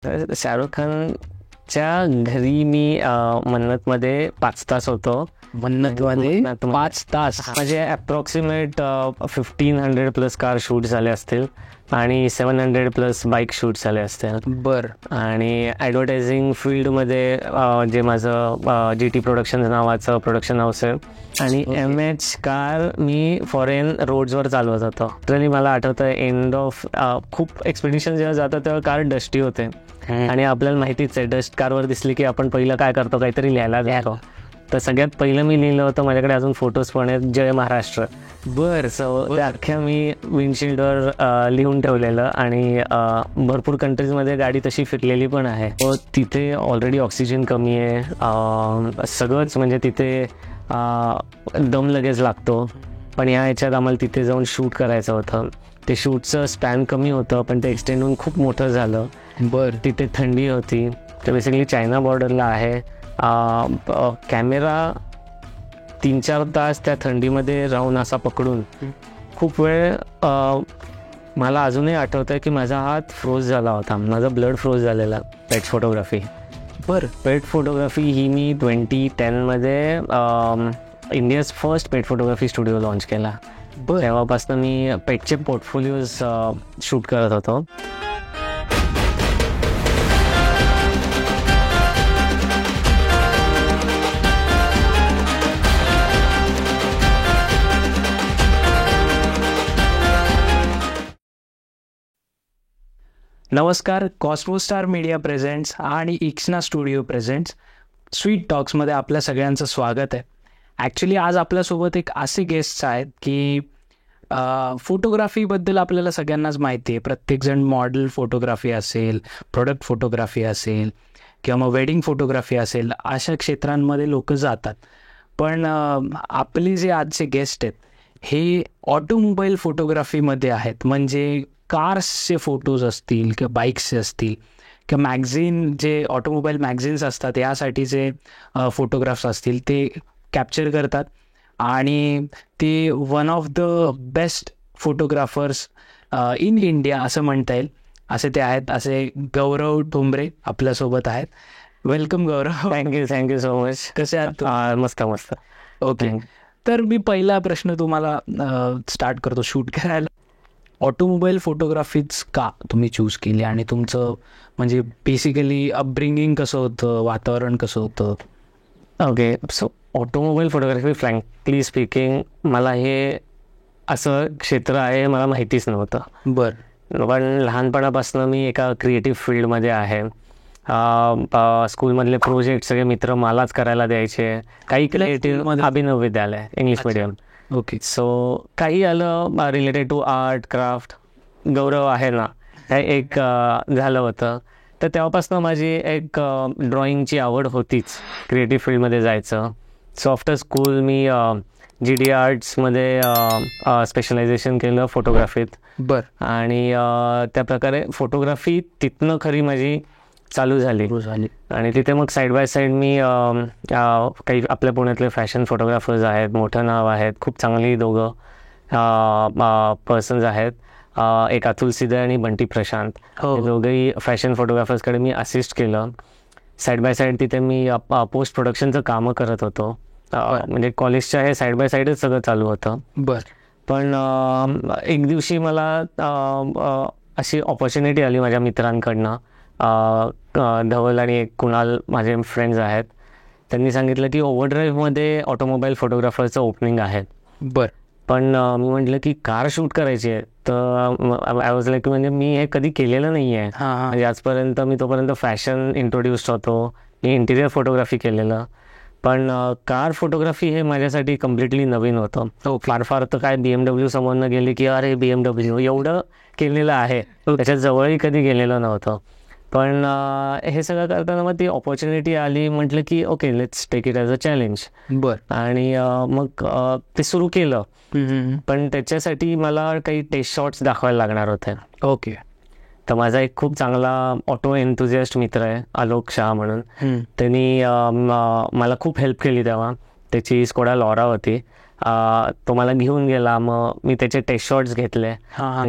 तर शाहरुख खानच्या घरी मी मन्नतमध्ये 5 तास होतो. मन्नतमध्ये 5 तास? म्हणजे अप्रॉक्सिमेट 1500+ कार शूट झाले असतील आणि 700+ बाईक शूट झाले असतील. बरं. आणि ॲडव्हर्टायझिंग फील्डमध्ये जे माझं GT प्रोडक्शन नावाचं प्रोडक्शन हाऊस आहे आणि MH कार मी फॉरेन रोड्सवर चालवत होतो. लिटरली मला आठवतं एंड ऑफ खूप एक्सपिडिशन जेव्हा जातं तेव्हा कार डस्टी होते आणि आपल्याला माहितीच आहे डस्ट कारवर दिसली की आपण पहिलं काय करतो, काहीतरी लिहायला जातो. तर सगळ्यात पहिलं मी लिहिलं होतं, माझ्याकडे अजून फोटोज पण आहेत, जय महाराष्ट्र. बरं. सो त्या अख्ख्या मी विंडशिल्डवर लिहून ठेवलेलं आणि भरपूर कंट्रीजमध्ये गाडी तशी फिरलेली पण आहे. तिथे ऑलरेडी ऑक्सिजन कमी आहे, सगळंच म्हणजे तिथे दम लगेच लागतो. पण ह्याच्यात आम्हाला तिथे जाऊन शूट करायचं होतं. ते शूटचं स्पॅन कमी होतं पण ते एक्सटेंड होऊन खूप मोठं झालं. बरं. तिथे थंडी होती. तर बेसिकली चायना बॉर्डरला आहे. कॅमेरा 3-4 तास त्या थंडीमध्ये राहून असा पकडून खूप वेळ मला अजूनही आठवतं आहे की माझा हात फ्रोज झाला होता, माझा ब्लड फ्रोज झालेला. पेट फोटोग्राफी. बरं. पेट फोटोग्राफी ही मी 2010मध्ये इंडियाज फर्स्ट पेट फोटोग्राफी स्टुडिओ लॉन्च केला. तेव्हापासून मी पेटचे पोर्टफोलिओज शूट करत होतो. नमस्कार. कॉस्मोस्टार मीडिया प्रेझेंट्स आणि इक्सना स्टुडिओ प्रेझेंट्स स्वीट टॉक्समध्ये आपल्या सगळ्यांचं स्वागत आहे. ॲक्च्युली आज आपल्यासोबत एक असे गेस्ट्स आहेत की फोटोग्राफीबद्दल आपल्याला सगळ्यांनाच माहिती आहे. प्रत्येकजण मॉडेल फोटोग्राफी असेल, प्रोडक्ट फोटोग्राफी असेल किंवा मग वेडिंग फोटोग्राफी असेल, अशा क्षेत्रांमध्ये लोक जातात. पण आपले जे आजचे गेस्ट आहेत हे ऑटोमोबाईल फोटोग्राफीमध्ये आहेत. म्हणजे कार्सचे फोटोज असतील किंवा बाईक्सचे असतील किंवा मॅगझिन, जे ऑटोमोबाईल मॅगझिन्स असतात यासाठीचे फोटोग्राफ्स असतील, ते कॅप्चर करतात आणि ते one of the best photographers in India असं म्हणता येईल, असे ते आहेत. असे गौरव ठोंबरे आपल्यासोबत आहेत. Welcome Gaurav. Thank you so much. कसे आहात? मस्त. ओके. तर मी पहिला प्रश्न तुम्हाला स्टार्ट करतो शूट करायला. ऑटोमोबाईल फोटोग्राफीच का तुम्ही चूज केली आणि तुमचं म्हणजे बेसिकली अपब्रिंगिंग कसं होतं, वातावरण कसं होतं? Okay. So automobile photography frankly speaking मला हे असं क्षेत्र आहे मला माहितीच नव्हतं. बरं. पण लहानपणापासून मी एका क्रिएटिव्ह फील्डमध्ये आहे. स्कूलमधले प्रोजेक्ट सगळे मित्र मलाच करायला द्यायचे. काही क्रिएटिव्ह अभिनव विद्यालय इंग्लिश मिडियम. ओके. सो काही आलं रिलेटेड टू आर्ट क्राफ्ट. गौरव आहे ना, हे एक झालं होतं. तर तेव्हापासून माझी एक ड्रॉइंगची आवड होतीच, क्रिएटिव्ह फील्डमध्ये जायचं. सो आफ्टर स्कूल मी GD आर्ट्समध्ये स्पेशलायझेशन केलं फोटोग्राफीत. बरं. आणि त्या प्रकारे फोटोग्राफी तिथनं खरी माझी चालू झाली. आणि तिथे मग साईड बाय साईड मी काही आपल्या पुण्यातले फॅशन फोटोग्राफर्स आहेत, मोठं नाव आहेत, खूप चांगली दोघं पर्सन्स आहेत. एक अतुल सिदे आणि बंटी प्रशांत. दोघंही फॅशन फोटोग्राफर्सकडे मी असिस्ट केलं. साईड बाय साईड तिथे मी पोस्ट प्रोडक्शनचं कामं करत होतो. म्हणजे कॉलेजच्या हे साईड बाय साईडच सगळं चालू होतं. बरं. पण एक दिवशी मला अशी ऑपॉर्च्युनिटी आली माझ्या मित्रांकडनं. धवल आणि एक कुणाल माझे फ्रेंड्स आहेत. त्यांनी सांगितलं की ओव्हरड्राईव्हमध्ये ऑटोमोबाईल फोटोग्राफरचं ओपनिंग आहे. बरं. पण मी म्हटलं की कार शूट करायची आहे. तर आय वॉज लाईक म्हणजे मी हे कधी केलेलं नाही आहे. म्हणजे आजपर्यंत मी तोपर्यंत फॅशन इंट्रोड्यूस्ड होतो, मी इंटिरियर फोटोग्राफी केलेलं. पण कार फोटोग्राफी हे माझ्यासाठी कम्प्लिटली नवीन होतं. फार तर काय BMW समोरनं गेले की अरे BMW एवढं केलेलं आहे, त्याच्या जवळही कधी गेलेलं नव्हतं. पण हे सगळं करताना मग ती ऑपॉर्च्युनिटी आली. म्हटलं की okay let's take it as a challenge. बरं. आणि मग ते सुरू केलं. पण त्याच्यासाठी मला काही टेस्ट शॉट्स दाखवायला लागणार होते. ओके. तर माझा एक खूप चांगला ऑटो एन्थुझियास्ट मित्र आहे आलोक शाह म्हणून. त्यांनी मला खूप हेल्प केली तेव्हा. त्याची स्कोडा लॉरा होती तो मला घेऊन गेला. मग मी त्याचे टेस्ट शॉट्स घेतले.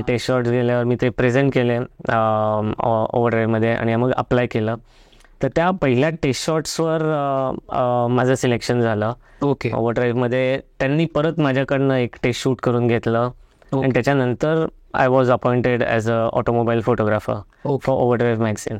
टेस्ट शॉट्स गेल्यावर मी ते प्रेझेंट केले ओव्हरड्राईव्हमध्ये आणि मग अप्लाय केलं. तर त्या पहिल्या टेस्ट शॉट्सवर माझं सिलेक्शन झालं. ओके. ओव्हरड्राईव्हमध्ये त्यांनी परत माझ्याकडनं एक टेस्ट शूट करून घेतलं आणि त्याच्यानंतर I was appointed as a automobile photographer for overdrive magazine.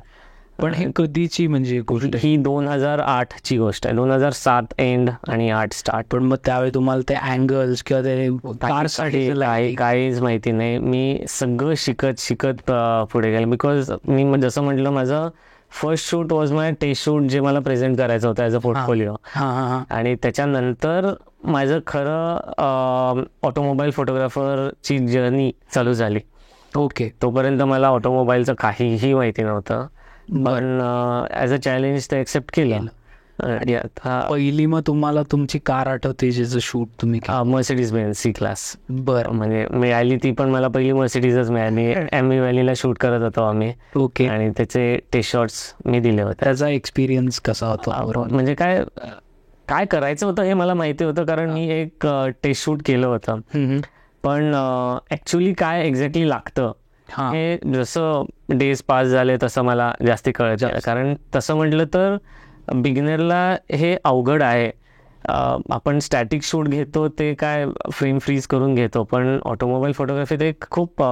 पण हे कधीची म्हणजे गोष्ट? ही 2008ची गोष्ट आहे. 2007 एंड आणि 8 स्टार्ट. पण मग त्यावेळी तुम्हाला ते अँगल्स किंवा ते कारसाठी काहीच माहिती नाही. मी सगळं शिकत पुढे गेलो. बिकॉज मी जसं म्हटलं, माझं first shoot was my test shoot, जे मला प्रेझेंट करायचं होतं ॲज अ पोर्टफोलिओ. आणि त्याच्यानंतर माझं खरं ऑटोमोबाईल फोटोग्राफरची जर्नी चालू झाली. ओके. तोपर्यंत मला ऑटोमोबाईलचं काहीही माहिती नव्हतं. पण ॲज अ चॅलेंज ते एक्सेप्ट केलं. पहिली मग तुम्हाला तुमची कार आठवते ज्याचं शूट तुम्ही? Mercedes Benz C class. बरं. म्हणजे मिळाली ती पण मला पहिली मर्सिडीजच मिळाली. एमी व्हॅलीला शूट करत होतो आम्ही. ओके. आणि त्याचे टेस्ट शॉट्स मी दिले होते. त्याचा एक्सपिरियन्स कसा होता? म्हणजे काय करायचं होतं हे मला माहिती होतं, कारण मी एक टेस्ट शूट केलं होतं. पण ॲक्च्युली काय एक्झॅक्टली लागतं हे जसं डेज पास झाले तसं मला जास्ती कळत. कारण तसं म्हटलं तर बिगिनरला हे अवघड आहे. आपण स्टॅटिक शूट घेतो ते काय फ्रेम फ्रीज करून घेतो, पण ऑटोमोबाईल फोटोग्राफी ते खूप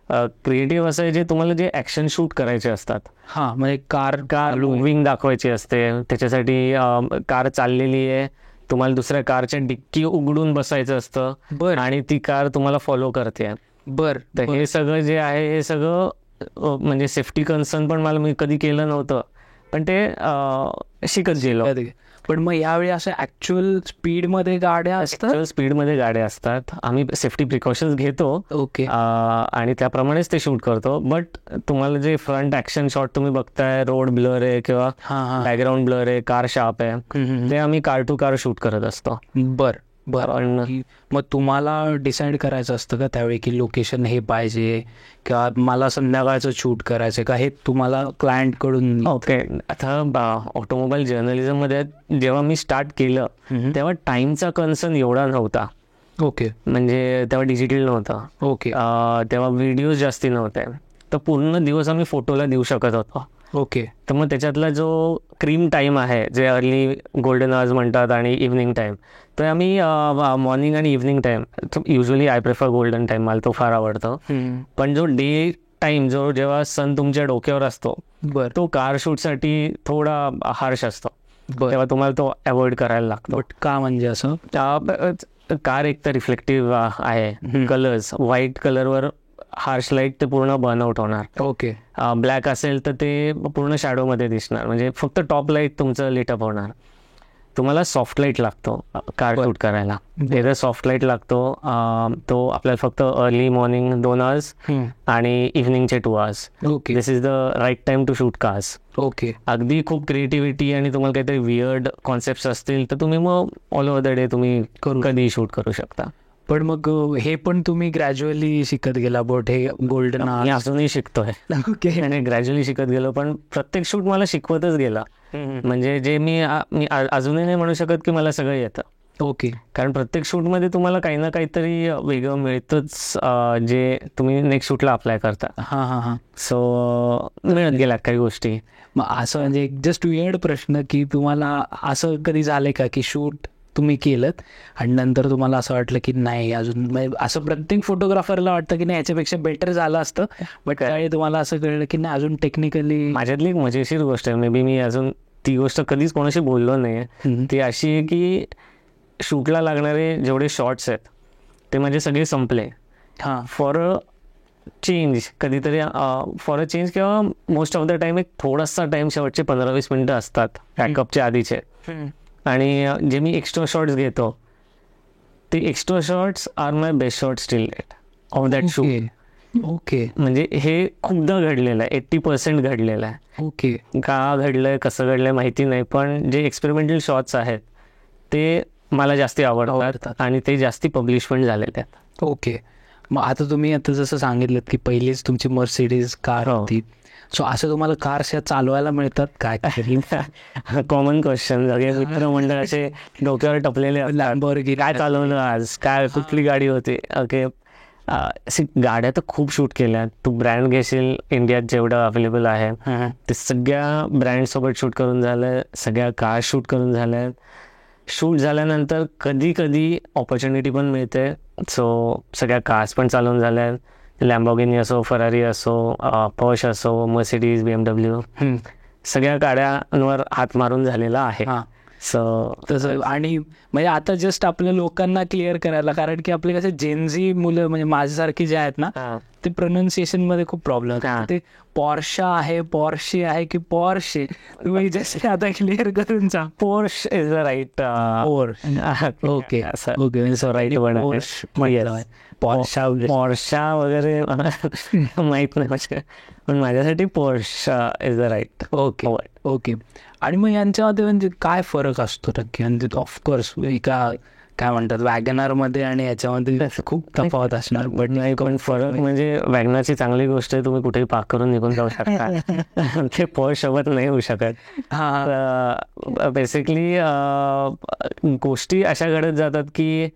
क्रिएटिव्ह असं आहे, जे तुम्हाला जे ॲक्शन शूट करायचे असतात. म्हणजे कार मूव्हिंग दाखवायची असते. त्याच्यासाठी कार चाललेली आहे, तुम्हाला दुसऱ्या कारच्या डिक्की उघडून बसायचं असतं आणि ती कार तुम्हाला फॉलो करते. तर हे सगळं जे आहे हे सगळं म्हणजे सेफ्टी कन्सर्न पण मी कधी केलं नव्हतं, पण ते शिकत गेलो. पण मग यावेळी असं ऍक्च्युअल स्पीडमध्ये गाड्या असतात. आम्ही सेफ्टी प्रिकॉशन्स घेतो. ओके. आणि त्याप्रमाणेच ते शूट करतो. बट तुम्हाला जे फ्रंट ॲक्शन शॉट तुम्ही बघताय, रोड ब्लर आहे किंवा बॅकग्राऊंड ब्लर आहे, कार शार्प आहे, ते आम्ही कार टू कार शूट करत असतो. बरं. मग तुम्हाला डिसाईड करायचं असतं का त्यावेळी की लोकेशन हे पाहिजे किंवा मला संध्याकाळचं शूट करायचं का, हे तुम्हाला क्लायंट कडून? ओके. आता ऑटोमोबाईल जर्नलिझममध्ये जेव्हा मी स्टार्ट केलं तेव्हा टाइमचा कन्सर्न एवढा नव्हता. ओके. म्हणजे तेव्हा डिजिटल नव्हतं. ओके. तेव्हा व्हिडिओज जास्ती नव्हते, तर पूर्ण दिवस आम्ही फोटोला देऊ शकत होतो. ओके. तर मग त्याच्यातला जो क्रीम टाईम आहे, जे अर्ली गोल्डन आवर्स म्हणतात, आणि इव्हनिंग टाईम, तर आम्ही मॉर्निंग आणि evening time, usually I prefer golden time, मला तो फार आवडतो. पण जो डे टाईम, जेव्हा सन तुमच्या डोक्यावर असतो, तो कार शूटसाठी थोडा हार्श असतो. तेव्हा तुम्हाला तो अवॉइड करायला लागतो. का म्हणजे असं? कार एक तर रिफ्लेक्टिव्ह आहे, कलर्स, व्हाईट कलरवर हार्श लाईट ते पूर्ण बर्नआउट होणार. ओके. ब्लॅक असेल तर ते पूर्ण शॅडोमध्ये दिसणार, म्हणजे फक्त टॉप लाईट तुमचं लिटअप होणार. तुम्हाला सॉफ्ट लाईट लागतो कार शूट करायला. जर सॉफ्ट लाईट लागतो तो आपल्याला फक्त अर्ली मॉर्निंग 2 आवर्स आणि इव्हनिंगचे 2 hours. Okay. This is the right time to shoot cars. Okay. अगदी खूप क्रिएटिव्हिटी आणि तुम्हाला काहीतरी वियर्ड कॉन्सेप्ट असतील तर तुम्ही मग ऑल ओव्हर द डे तुम्ही कधी शूट करू शकता. पण मग हे पण तुम्ही ग्रॅज्युअली शिकत गेला बोट, हे गोल्डन मी अजूनही शिकतोय. ओके. आणि ग्रॅज्युअली शिकत गेलो, पण प्रत्येक शूट मला शिकवतच गेला. म्हणजे जे मी अजूनही नाही म्हणू शकत की मला सगळं येतं. ओके. कारण प्रत्येक शूटमध्ये तुम्हाला काही ना काहीतरी वेगळं मिळतंच, जे तुम्ही नेक्स्ट शूटला अप्लाय करता. सो मिळत गेल्या काही गोष्टी. मग असं म्हणजे जस्ट वियर्ड प्रश्न की तुम्हाला असं कधी झालंय का की शूट तुम्ही केलं आणि नंतर तुम्हाला असं वाटलं की नाही अजून, असं प्रत्येक फोटोग्राफरला वाटतं की नाही याच्यापेक्षा बेटर झालं असतं, बट काय तुम्हाला असं कळलं की नाही अजून टेक्निकली? माझ्यातली एक मजेशीर गोष्ट आहे, मे बी मी अजून ती गोष्ट कधीच कोणाशी बोललो नाही, ती अशी आहे की शूटला लागणारे जेवढे शॉट्स आहेत ते माझे सगळे संपले. फॉर अ चेंज कधीतरी, फॉर अ चेंज किंवा मोस्ट ऑफ द टाइम एक थोडासा टाइम शेवटचे 15-20 मिनिटं असतात पॅकअपच्या आधीचे, आणि जे मी एक्स्ट्रा शॉट्स घेतो ते extra shots are my best shots still date of that shoot. Okay. म्हणजे हे खूपदा घडलेलं आहे, 80% घडलेलं आहे. ओके. का घडलंय, कसं घडलंय माहिती नाही, पण जे एक्सपेरिमेंटल शॉट्स आहेत ते मला जास्ती आवडतात आणि ते जास्ती पब्लिश पण झालेले आहेत. ओके. मग आता तुम्ही आता जसं सांगितलं की पहिलीच तुमची मर्सिडीज कार होती, सो असं तुम्हाला कार्स या चालवायला मिळतात काय? Common question. सगळे मित्र मंडळाचे डोक्यावर टपलेले Lamborghini काय चालवलं आज, काय कुठली गाडी होती. ओके, गाड्या तर खूप शूट केल्या. तू ब्रँड घेशील इंडियात जेवढं अवेलेबल आहे ते सगळ्या ब्रँड सोबत शूट करून झालं, सगळ्या कार शूट करून झाल्या. शूट झाल्यानंतर कधी कधी ऑपॉर्च्युनिटी पण मिळते. सो सगळ्या कार्स पण चालवून झाल्या. लॅम्बोर्गिनी असो, फरारी असो, पॉश असो, मर्सिडीज, BMW, सगळ्या गाड्यांवर हात मारून झालेला आहे. सो तसं. आणि म्हणजे आता जस्ट आपल्या लोकांना क्लिअर करायला, कारण की आपले कसे जेनझी मुलं म्हणजे माझ्यासारखी जे आहेत ना, ते प्रोनाऊन्सिएशन मध्ये खूप प्रॉब्लेम होतात. ते पॉर्शा आहे, पॉर्शे आहे की पॉर्शे, तुम्ही जसे आता क्लिअर करून सांग. Porsche is the right. Okay okay, so right word. Porsche वगैरे माहित नाही, पण माझ्यासाठी Porsche is the right. Okay. आणि मग यांच्यामध्ये म्हणजे काय फरक असतो नक्की? म्हणजे ऑफकोर्स एका काय म्हणतात वॅगनार मध्ये आणि याच्यामध्ये खूप तफावत असणार. बट नाही, पण फरक म्हणजे वॅगनारची चांगली गोष्ट आहे, तुम्ही कुठेही पार्क करून निघून जाऊ शकता. ते पॉश सोबत नाही होऊ शकत. बेसिकली गोष्टी अशा घडत जातात की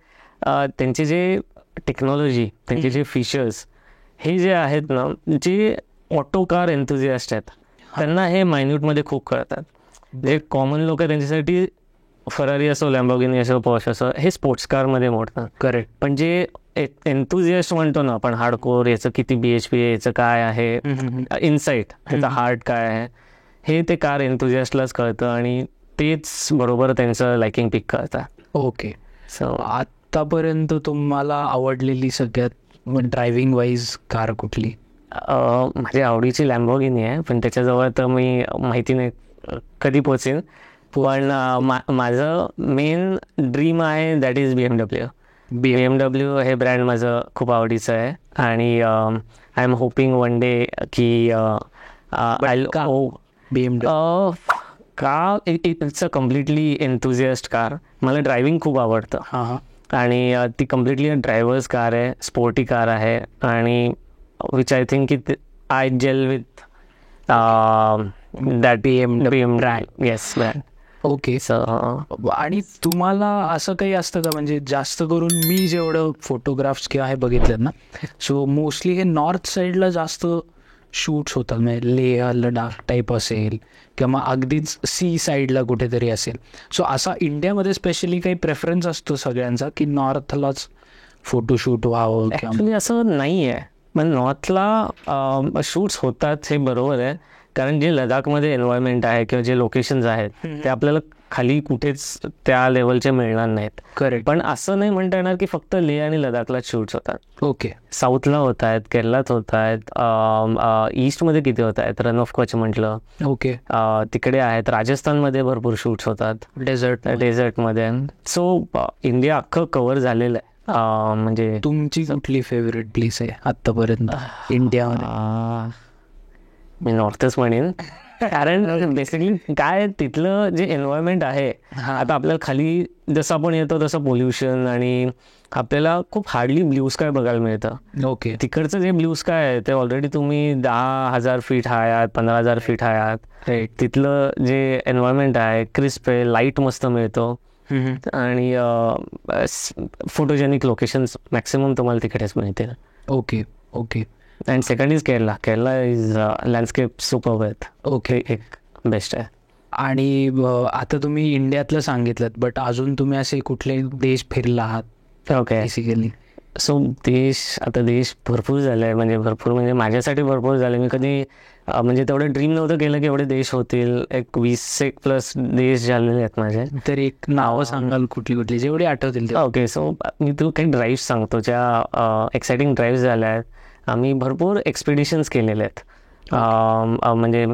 त्यांचे जे टेक्नॉलॉजी, त्यांचे जे फीचर्स हे जे आहेत ना, जे ऑटो कार एन्थुझियास्ट आहेत त्यांना हे मायन्यूटमध्ये खूप कळतात. जे कॉमन लोक आहे त्यांच्यासाठी फरारी असो, लॅम्बोर्गिनी असो, पॉश असो, हे स्पोर्ट्स कारमध्ये मोडतात. करेक्ट. पण जे एन्थुझियास्ट म्हणतो ना आपण, हार्डकोर, याचं किती BHP आहे, याचं काय आहे इनसाईट, त्याचा हार्ट काय आहे, हे ते कार एन्थुझियास्टलाच कळतं आणि तेच बरोबर त्यांचं लाइकिंग पिक करतात. ओके. सो आतापर्यंत तुम्हाला आवडलेली सगळ्यात ड्रायव्हिंग वाईज कार कुठली? माझ्या आवडीची लॅम्बोर्गिनी आहे, पण त्याच्याजवळ तर मी माहिती नाही कधी पोचेन. पण माझं मेन ड्रीम आहे दॅट इज BMW. हे ब्रँड माझं खूप आवडीचं आहे आणि I am hoping one day की BMW का it's a completely enthusiast car. मला ड्रायव्हिंग खूप आवडतं आणि ती कम्प्लिटली ड्रायव्हर्स कार आहे, स्पोर्टी कार आहे आणि विच आय थिंक की I gel with that BMW brand. Yes brand. Okay. आणि तुम्हाला असं काही असतं का, म्हणजे जास्त करून मी जेवढं फोटोग्राफ्स किंवा हे बघितलेत ना, सो मोस्टली हे नॉर्थ साईडला जास्त शूट्स होतात, म्हणजे लेह लडाख टाईप असेल किंवा मग अगदीच सी साईडला कुठेतरी असेल. सो असा इंडियामध्ये स्पेशली काही प्रेफरन्स असतो सगळ्यांचा की नॉर्थलाच फोटोशूट व्हावं? ॲक्च्युली असं नाही आहे. पण नॉर्थला शूट्स होतात हे बरोबर आहे, कारण जे लडाखमध्ये एन्व्हायरमेंट आहे किंवा जे लोकेशन्स आहेत ते आपल्याला खाली कुठेच त्या लेवलचे मिळणार नाहीत. करेक्ट. पण असं नाही म्हणता येणार की फक्त लेह आणि लडाखलाच शूट्स होतात. ओके. साऊथला होत आहेत, केरळात होत आहेत, ईस्टमध्ये किती होत आहेत, रन ऑफ कच्छ म्हटलं. ओके. तिकडे आहेत, राजस्थानमध्ये भरपूर शूट्स होतात, डेझर्टमध्ये. सो इंडिया अख्खं कव्हर झालेलं आहे. म्हणजे तुमची कुठली फेवरेट प्लेस आहे आतापर्यंत इंडियामध्ये? मी नॉर्थच म्हणेन, कारण बेसिकली काय तिथलं जे एन्व्हायरमेंट आहे, आता आपल्याला खाली जसं आपण येतो तसं पोल्युशन आणि आपल्याला खूप हार्डली ब्ल्यू स्काय बघायला मिळतं. ओके. तिकडचं जे ब्ल्यू स्काय आहे ते ऑलरेडी तुम्ही 10,000 फीट हाय आहात, 15,000 फीट हाय आहात. तिथलं जे एन्व्हायरमेंट आहे क्रिस्प आहे, लाईट मस्त मिळतो आणि फोटोजेनिक लोकेशन्स मॅक्सिमम तुम्हाला तिकडेच मिळतील. Okay. Okay. And second is Kerala. Kerala is landscape superb आहेत. ओके. एक बेस्ट आहे. आणि आता तुम्ही इंडियातलं सांगितलं, बट अजून तुम्ही असे कुठले देश फिरला आहात? ओके. बेसिकली सो देश भरपूर झाले आहे, म्हणजे माझ्यासाठी भरपूर झाले. मी कधी म्हणजे तेवढं ड्रीम नव्हतं केलं की एवढे देश होतील. एक 20+ देश झालेले आहेत माझे. तर एक नावं सांगाल कुठली जेवढी आठवतील ते? ओके. सो मी तू काही ड्राईव्ह सांगतो ज्या एक्साइटिंग ड्राईव्ह झाल्या आहेत. आम्ही भरपूर एक्सपिडिशन्स केलेले आहेत. म्हणजे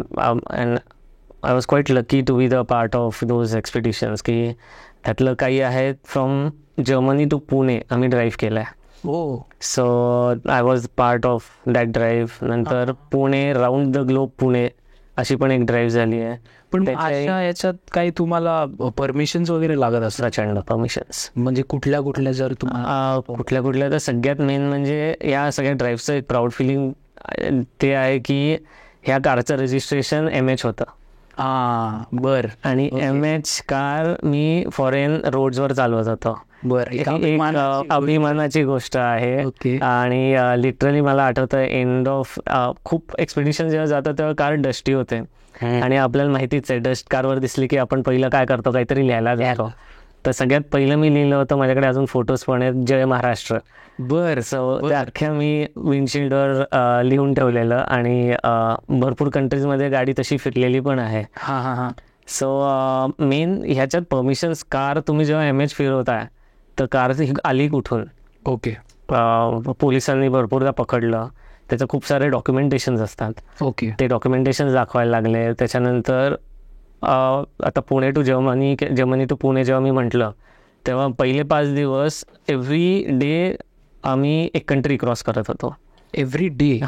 I was quite lucky to be the part of those expeditions, की त्यातलं काही आहेत फ्रॉम जर्मनी टू पुणे आम्ही ड्राईव्ह केलं आहे. So I was part of that drive. नंतर Pune round the globe Pune अशी पण एक ड्राईव्ह झाली आहे. पण याच्यात काही तुम्हाला परमिशन्स वगैरे लागत असतात? प्रचंड परमिशन्स. म्हणजे कुठल्या जर तुम्हाला कुठल्या तर सगळ्यात मेन म्हणजे या सगळ्या ड्राईव्हचं एक प्राऊड फिलिंग ते आहे की ह्या कारचं रजिस्ट्रेशन MH होतं. बर. आणि MH कार मी फॉरेन रोड्सवर चालवत होतो. एक अभिमानाची गोष्ट आहे. आणि लिटरली मला आठवतं एंड ऑफ खूप एक्सपिडिशन जेव्हा जातं तेव्हा कार डस्टी होते. आणि आपल्याला माहितीच आहे डस्ट कारवर दिसली की आपण पहिलं काय करतो, काहीतरी लिहायला जातो. तर सगळ्यात पहिलं मी लिहिलं होतं, माझ्याकडे अजून फोटोज पण आहेत, जय महाराष्ट्र. सो त्या अख्ख्या मी विंडशिल्डवर लिहून ठेवलेलं. आणि भरपूर कंट्रीजमध्ये गाडी तशी फिरलेली पण आहे. सो मेन ह्याच्यात परमिशन्स, कार तुम्ही जेव्हा MH फिरवताय तर कार आली कुठून, पोलिसांनी भरपूरदा पकडलं. त्याचं खूप सारे डॉक्युमेंटेशन्स असतात. ते डॉक्युमेंटेशन्स दाखवायला लागले. त्याच्यानंतर आता Pune to Germany to Pune जेव्हा मी म्हटलं तेव्हा पहिले 5 दिवस एव्हरी डे आम्ही एक कंट्री क्रॉस करत होतो. Every day?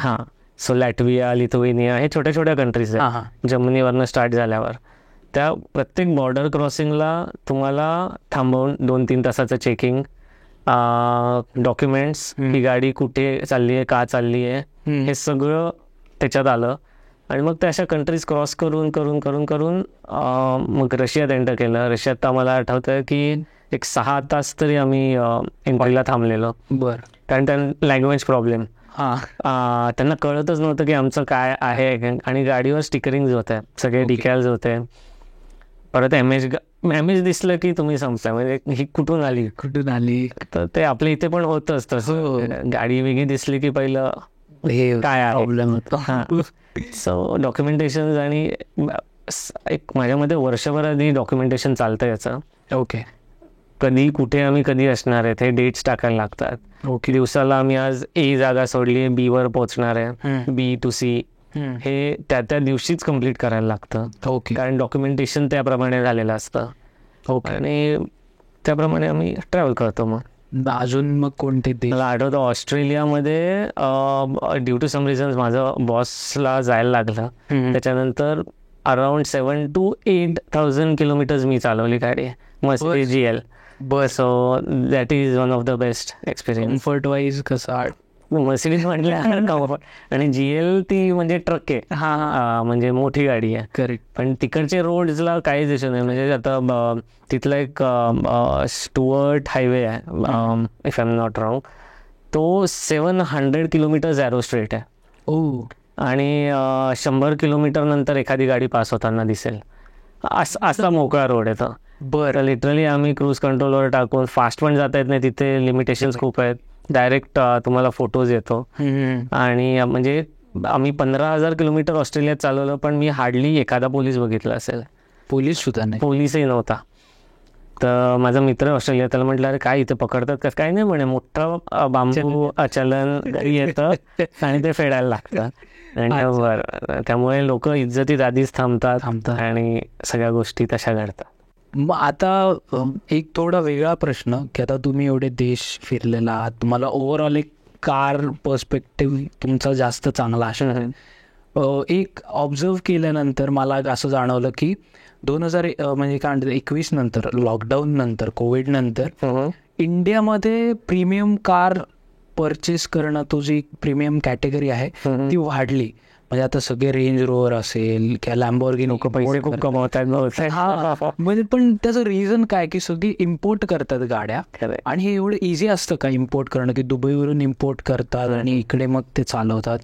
So Latvia, Lithuania हे छोट्या छोट्या कंट्रीज आहेत. जर्मनीवरनं स्टार्ट झाल्यावर त्या प्रत्येक बॉर्डर क्रॉसिंगला तुम्हाला थांबवून 2-3 तासाचं चेकिंग, डॉक्युमेंट्स, ही गाडी कुठे चालली आहे, का चालली आहे, हे सगळं त्याच्यात आलं. आणि मग ते अशा कंट्रीज क्रॉस करून करून करून करून मग रशियात एंटर केलं. रशियात तर मला आठवतं की एक 6 तास तरी आम्ही एंट्रीला थांबलेलो. कारण त्यांना लँग्वेज प्रॉब्लेम, त्यांना कळतच नव्हतं की आमचं काय आहे. आणि गाडीवर स्टिकरिंग्स होते, सगळे डिकॅल्स होते. परत MH दिसलं की तुम्ही समजा म्हणजे ही कुठून आली. तर ते आपल्या इथे पण होतंच तसं. गाडी वेगळी दिसली की पहिलं हे काय प्रॉब्लेम होतो. सो डॉक्युमेंटेशन आणि एक माझ्यामध्ये वर्षभर आधी डॉक्युमेंटेशन चालतं याचं. कधी कुठे आम्ही कधी असणार आहे, हे डेट्स टाकायला लागतात. दिवसाला आम्ही आज A जागा सोडली, B वर पोहोचणार आहे, B to C हे त्या दिवशीच कम्प्लीट करायला लागतं. कारण डॉक्युमेंटेशन त्याप्रमाणे झालेलं असतं. आणि त्याप्रमाणे आम्ही ट्रॅव्हल करतो. मग अजून मग कोणते देश? मला आठवतं ऑस्ट्रेलियामध्ये ड्यू टू सम रिझन्स माझं बॉसला जायला लागलं. त्याच्यानंतर अराउंड 7,000 to 8,000 किलोमीटर्स मी चालवली गाडी, Mercedes GL. So that is one of the best experience. Comfort wise कसं? Mercedes म्हटलं कम्फर्ट. आणि GL ती म्हणजे ट्रक आहे, म्हणजे मोठी गाडी आहे. करेक्ट. पण तिकडचे रोड्सला काहीच दिसत नाही. म्हणजे आता तिथला एक स्टुअर्ट हायवे आहे, if I am not wrong, तो 700 किलोमीटर ॲरो स्ट्रेट आहे. आणि 100 किलोमीटर नंतर एखादी गाडी पास होताना दिसेल, असा मोकळा रोड आहे तो. लिटरली आम्ही क्रूज कंट्रोलवर टाकून, फास्ट पण जाता येत नाही तिथे, लिमिटेशन्स खूप आहेत. डायरेक्ट तुम्हाला फोटोज येतो. आणि म्हणजे आम्ही 15,000 किलोमीटर ऑस्ट्रेलियात चालवलं, पण मी हार्डली एखादा पोलीस बघितला असेल. पोलीससुद्धा नाही? पोलीसही नव्हता. तर माझा मित्र ऑस्ट्रेलिया, त्याला म्हटलं अरे काय इथे पकडतात का? काय नाही म्हणे, मोठं बांबू चलन येतं आणि ते फेडायला लागतं. आणि त्यामुळे लोक इज्जतीत आधीच थांबतात आणि सगळ्या गोष्टी तशा घडतात. मग आता एक थोडा वेगळा प्रश्न, की आता तुम्ही एवढे देश फिरलेला आहात, तुम्हाला ओव्हरऑल एक कार पर्स्पेक्टिव्ह तुमचा जास्त चांगला असणार. एक ऑब्झर्व केल्यानंतर मला असं जाणवलं की 2021 नंतर, लॉकडाऊन नंतर, कोविड नंतर इंडियामध्ये प्रीमियम कार परचेस करणं, तो जी प्रीमियम कॅटेगरी आहे ती वाढली. म्हणजे आता सगळे रेंज रोवर असेल किंवा लॅम्बोर्गिनी, लोक पैसे खूप कमवतात. म्हणजे पण त्याचं रिझन काय, की सगळी इम्पोर्ट करतात गाड्या. आणि हे एवढं इझी असतं का इम्पोर्ट करणं, की दुबईवरून इम्पोर्ट करतात आणि इकडे मग ते चालवतात?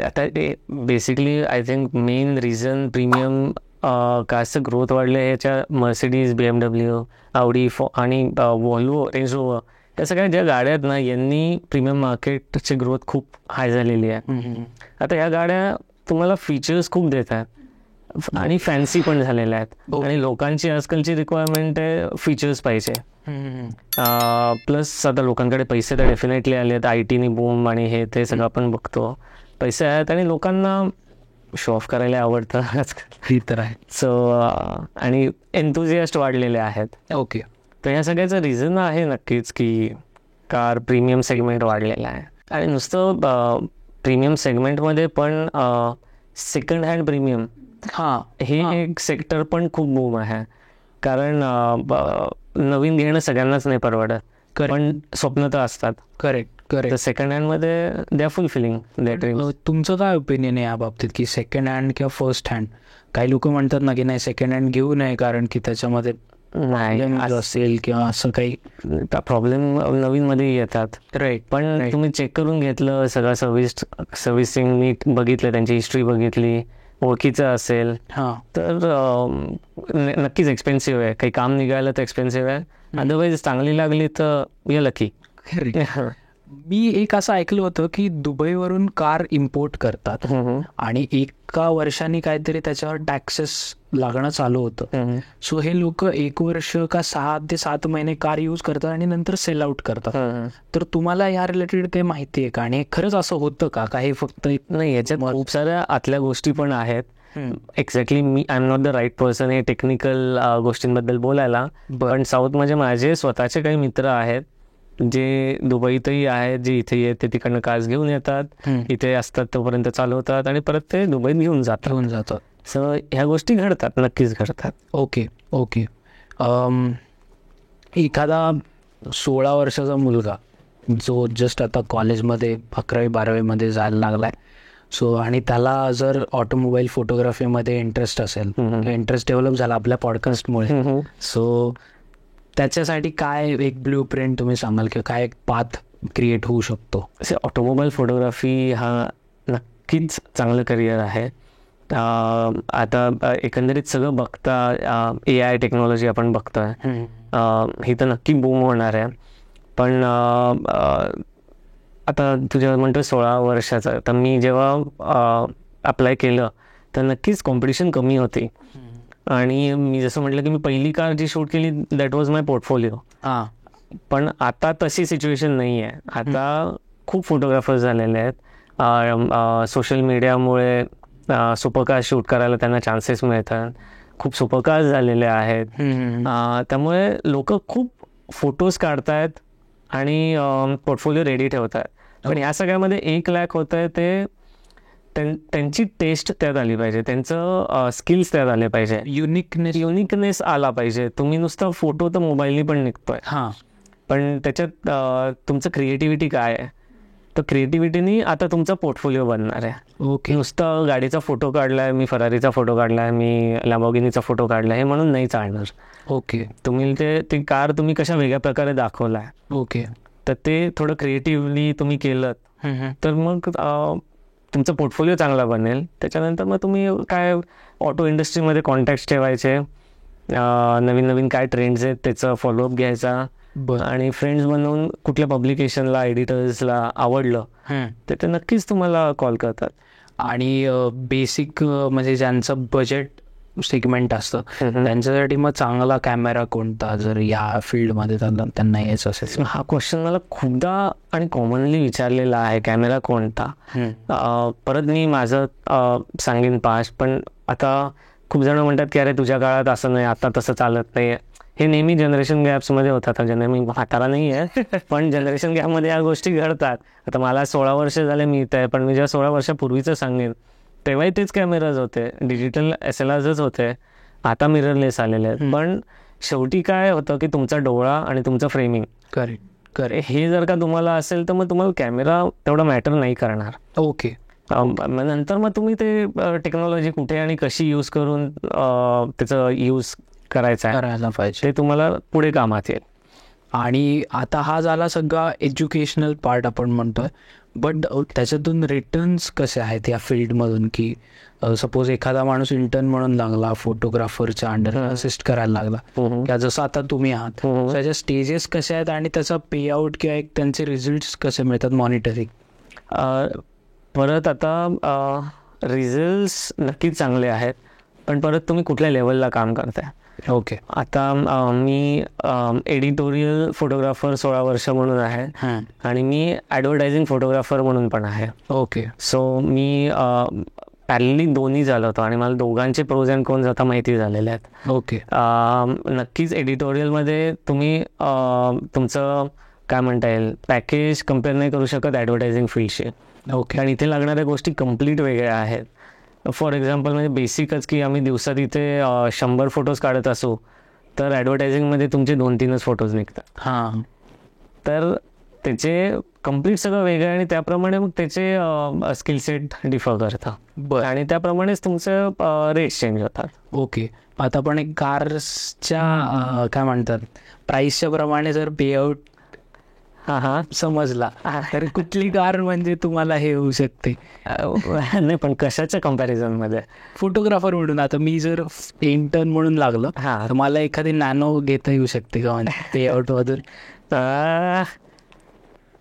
आता ते basically I think main reason premium कारचं ग्रोथ वाढलं ह्याच्या Mercedes, BMW, Audi आणि Volvo, रेंज रोवर, या सगळ्या ज्या गाड्या आहेत ना, यांनी प्रीमियम मार्केटची ग्रोथ खूप हाय झालेली आहे. आता ह्या गाड्या तुम्हाला फीचर्स खूप देतात आणि फॅन्सी पण झालेल्या आहेत. आणि लोकांची आजकालची रिक्वायरमेंट आहे फीचर्स पाहिजे. प्लस आता लोकांकडे पैसे तर डेफिनेटली आले आहेत. IT बूम आणि हे ते सगळं आपण बघतो, पैसे आहेत आणि लोकांना शो ऑफ करायला आवडतं आजकाल. तर आहे. सो आणि एन्थुझियास्ट वाढलेले आहेत. तर ह्या सगळ्याचं रिझन आहे नक्कीच की कार प्रीमियम सेगमेंट वाढलेला आहे. आणि नुसतं प्रीमियम सेगमेंटमध्ये पण सेकंड हँड प्रीमियम हे एक सेक्टर पण खूप बूम आहे. कारण नवीन घेणं सगळ्यांनाच नाही परवडत, पण स्वप्न तर असतात. करेक्ट. करेक्ट. तर सेकंड हँडमध्ये they are fulfilling that dreams. तुमचं काय ओपिनियन आहे या बाबतीत की सेकंड हँड किंवा फर्स्ट हँड? काही लोक म्हणतात ना की नाही सेकंड हँड घेऊ नये कारण की त्याच्यामध्ये नाही असेल किंवा असं काही प्रॉब्लेम नवीन मध्ये येतात. राईट. पण तुम्ही चेक करून घेतलं सगळं, सर्व्हिसिंग नीट बघितलं, त्यांची हिस्ट्री बघितली, ओळखीचं असेल तर नक्कीच एक्सपेन्सिव्ह आहे. काही काम निघालं तर एक्सपेन्सिव्ह आहे. अदरवाईज चांगली लागली तर यू लकी. मी एक असं ऐकलं होतं की दुबईवरून कार इम्पोर्ट करतात आणि एका वर्षाने काहीतरी त्याच्यावर टॅक्सेस लागणं चालू होतं. सो हे लोक 1 वर्ष का 6 ते 7 महिने कार यूज करतात आणि नंतर सेल आउट करतात. तर तुम्हाला या रिलेटेड काही माहिती आहे का आणि खरंच असं होतं का? काही फक्त नाही, याच्यात खूप साऱ्या आतल्या गोष्टी पण आहेत. Exactly I am not the right person हे टेक्निकल गोष्टींबद्दल बोलायला. पण साऊथ म्हणजे माझे स्वतःचे काही मित्र आहेत जे दुबईतही आहेत, जे इथे येते तिकडनं कार्स घेऊन येतात, इथे असतात तोपर्यंत चालवतात आणि परत ते दुबईत घेऊन जातात. सो ह्या गोष्टी घडतात, नक्कीच घडतात. ओके. एखादा 16 वर्षाचा मुलगा जो जस्ट आता कॉलेजमध्ये 11वी-12वीमध्ये जायला लागलाय, सो आणि त्याला जर ऑटोमोबाईल फोटोग्राफीमध्ये इंटरेस्ट असेल, इंटरेस्ट डेव्हलप झाला आपल्या पॉडकास्टमुळे, सो त्याच्यासाठी काय एक ब्ल्यू प्रिंट तुम्ही सांगाल की काय एक पाथ क्रिएट होऊ शकतो? असे ऑटोमोबाईल फोटोग्राफी हा नक्कीच चांगलं करिअर आहे. आता एकंदरीत सगळं बघता AI टेक्नॉलॉजी आपण बघतोय, ही तर नक्की बूम होणार आहे. पण आता तुझ्या म्हणतो 16 वर्षाचा, तर मी जेव्हा अप्लाय केलं तर नक्कीच कॉम्पिटिशन कमी होती. आणि मी जसं म्हटलं की मी पहिली कार जी शूट केली दॅट वॉज माय पोर्टफोलिओ. पण आता तशी सिच्युएशन नाही आहे. आता खूप फोटोग्राफर्स झालेले आहेत. सोशल मीडियामुळे सुपरकार शूट करायला त्यांना चान्सेस मिळतात. खूप सुपरकार्स झालेले आहेत. त्यामुळे लोक खूप फोटोज काढतायत आणि पोर्टफोलिओ रेडी ठेवतात. पण ह्या सगळ्यामध्ये एक लॅक होत आहे ते त्यांची टेस्ट त्यात आली पाहिजे, त्यांचं स्किल्स त्यात आले पाहिजे, युनिकनेस आला पाहिजे. तुम्ही नुसतं फोटो तर मोबाईलनी पण निघतोय, पण त्याच्यात तुमचं क्रिएटिव्हिटी काय आहे, तर क्रिएटिव्हिटीनी आता तुमचा पोर्टफोलिओ बनणार आहे. ओके. नुसतं गाडीचा फोटो काढलाय, मी फरारीचा फोटो काढलाय, मी लॅम्बोर्गिनीचा फोटो काढलाय हे म्हणून नाही चालणार. ओके. तुम्ही ते कार तुम्ही कशा वेगळ्या प्रकारे दाखवलाय, ओके, तर ते थोडं क्रिएटिव्हली तुम्ही केलं तर मग तुमचा पोर्टफोलिओ चांगला बनेल. त्याच्यानंतर मग तुम्ही काय ऑटो इंडस्ट्रीमध्ये कॉन्टॅक्ट्स ठेवायचे, नवीन नवीन काय ट्रेंड्स आहेत त्याचा फॉलोअप घ्यायचा आणि फ्रेंड्स बनवून कुठल्या पब्लिकेशनला, एडिटर्सला आवडलं तर ते नक्कीच तुम्हाला कॉल करतात. आणि बेसिक म्हणजे ज्यांचं बजेट सेगमेंट असतं त्यांच्यासाठी मग चांगला कॅमेरा कोणता, जर या फील्डमध्ये त्यांना यायचं असेल? हा क्वेश्चन मला खूपदा आणि कॉमनली विचारलेला आहे, कॅमेरा कोणता. परत मी माझं सांगेन पास्ट, पण आता खूप जण म्हणतात की अरे तुझ्या काळात असं नाही, आता तसं चालत नाही. हे नेहमी जनरेशन गॅप्समध्ये होतात. मी म्हातारा नाही आहे, पण जनरेशन गॅपमध्ये या गोष्टी घडतात. आता मला 16 वर्ष झाले मी इथे आहे, पण मी जेव्हा 16 वर्षापूर्वीचं सांगेन तेव्हाही तेच कॅमेराज होते, डिजिटल SLRs होते. आता मिररलेस आलेले आहेत. पण शेवटी काय होतं की तुमचा डोळा आणि तुमचं फ्रेमिंग करेक्ट हे जर का तुम्हाला असेल तर मग तुम्हाला कॅमेरा तेवढा मॅटर नाही करणार. ओके. नंतर मग तुम्ही ते टेक्नॉलॉजी कुठे आणि कशी यूज करून त्याचं यूज करायला पाहिजे ते तुम्हाला पुढे कामात येईल. आणि आता हा झाला सगळा एज्युकेशनल पार्ट आपण म्हणतोय, बट त्याच्यातून रिटर्न्स कसे आहेत या फील्डमधून? की सपोज एखादा माणूस इंटर्न म्हणून लागला, फोटोग्राफरच्या अंडर असिस्ट करायला लागला, किंवा जसं आता तुम्ही आहात, त्याच्या स्टेजेस कसे आहेत आणि त्याचा पे आउट किंवा एक त्यांचे रिझल्ट्स कसे मिळतात मॉनिटरिंग? परत आता रिझल्ट्स नक्कीच चांगले आहेत, पण परत तुम्ही कुठल्या लेवलला काम करताय. ओके. आता मी एडिटोरियल फोटोग्राफर 16 वर्ष म्हणून आहे आणि मी ॲडव्हर्टायझिंग फोटोग्राफर म्हणून पण आहे. ओके. सो मी पॅरली दोन्ही झालं होतं आणि मला दोघांचे प्रोज अँड कॉन्स आता माहिती झालेले आहेत. ओके. नक्कीच एडिटोरियलमध्ये तुम्ही तुमचं काय म्हणता येईल पॅकेज कम्पेअर नाही करू शकत ॲडव्हर्टायझिंग फील्डशी. ओके. आणि इथे लागणाऱ्या गोष्टी कम्प्लीट वेगळ्या आहेत. फॉर एक्झाम्पल म्हणजे बेसिकच की आम्ही दिवसात इथे 100 फोटोज काढत असू तर ॲडव्हर्टायझिंगमध्ये तुमचे 2-3च फोटोज निघतात. हां. तर त्याचे कम्प्लीट सगळं वेगळं आहे आणि त्याप्रमाणे मग त्याचे स्किल सेट डिफर करतं. बरं. आणि त्याप्रमाणेच तुमचे रेट्स चेंज होतात. ओके. आता आपण एक कारच्या काय म्हणतात प्राईसच्या प्रमाणे जर पेआउट समजला तर कुठली कार म्हणजे तुम्हाला हे होऊ शकते? नाही, पण कशाच्या कम्पॅरिझन मध्ये? फोटोग्राफर म्हणून आता मी जर इंटर्न म्हणून लागलं तर मला एखादी नॅनो घेता येऊ शकते का म्हणजे पेआउट मधून?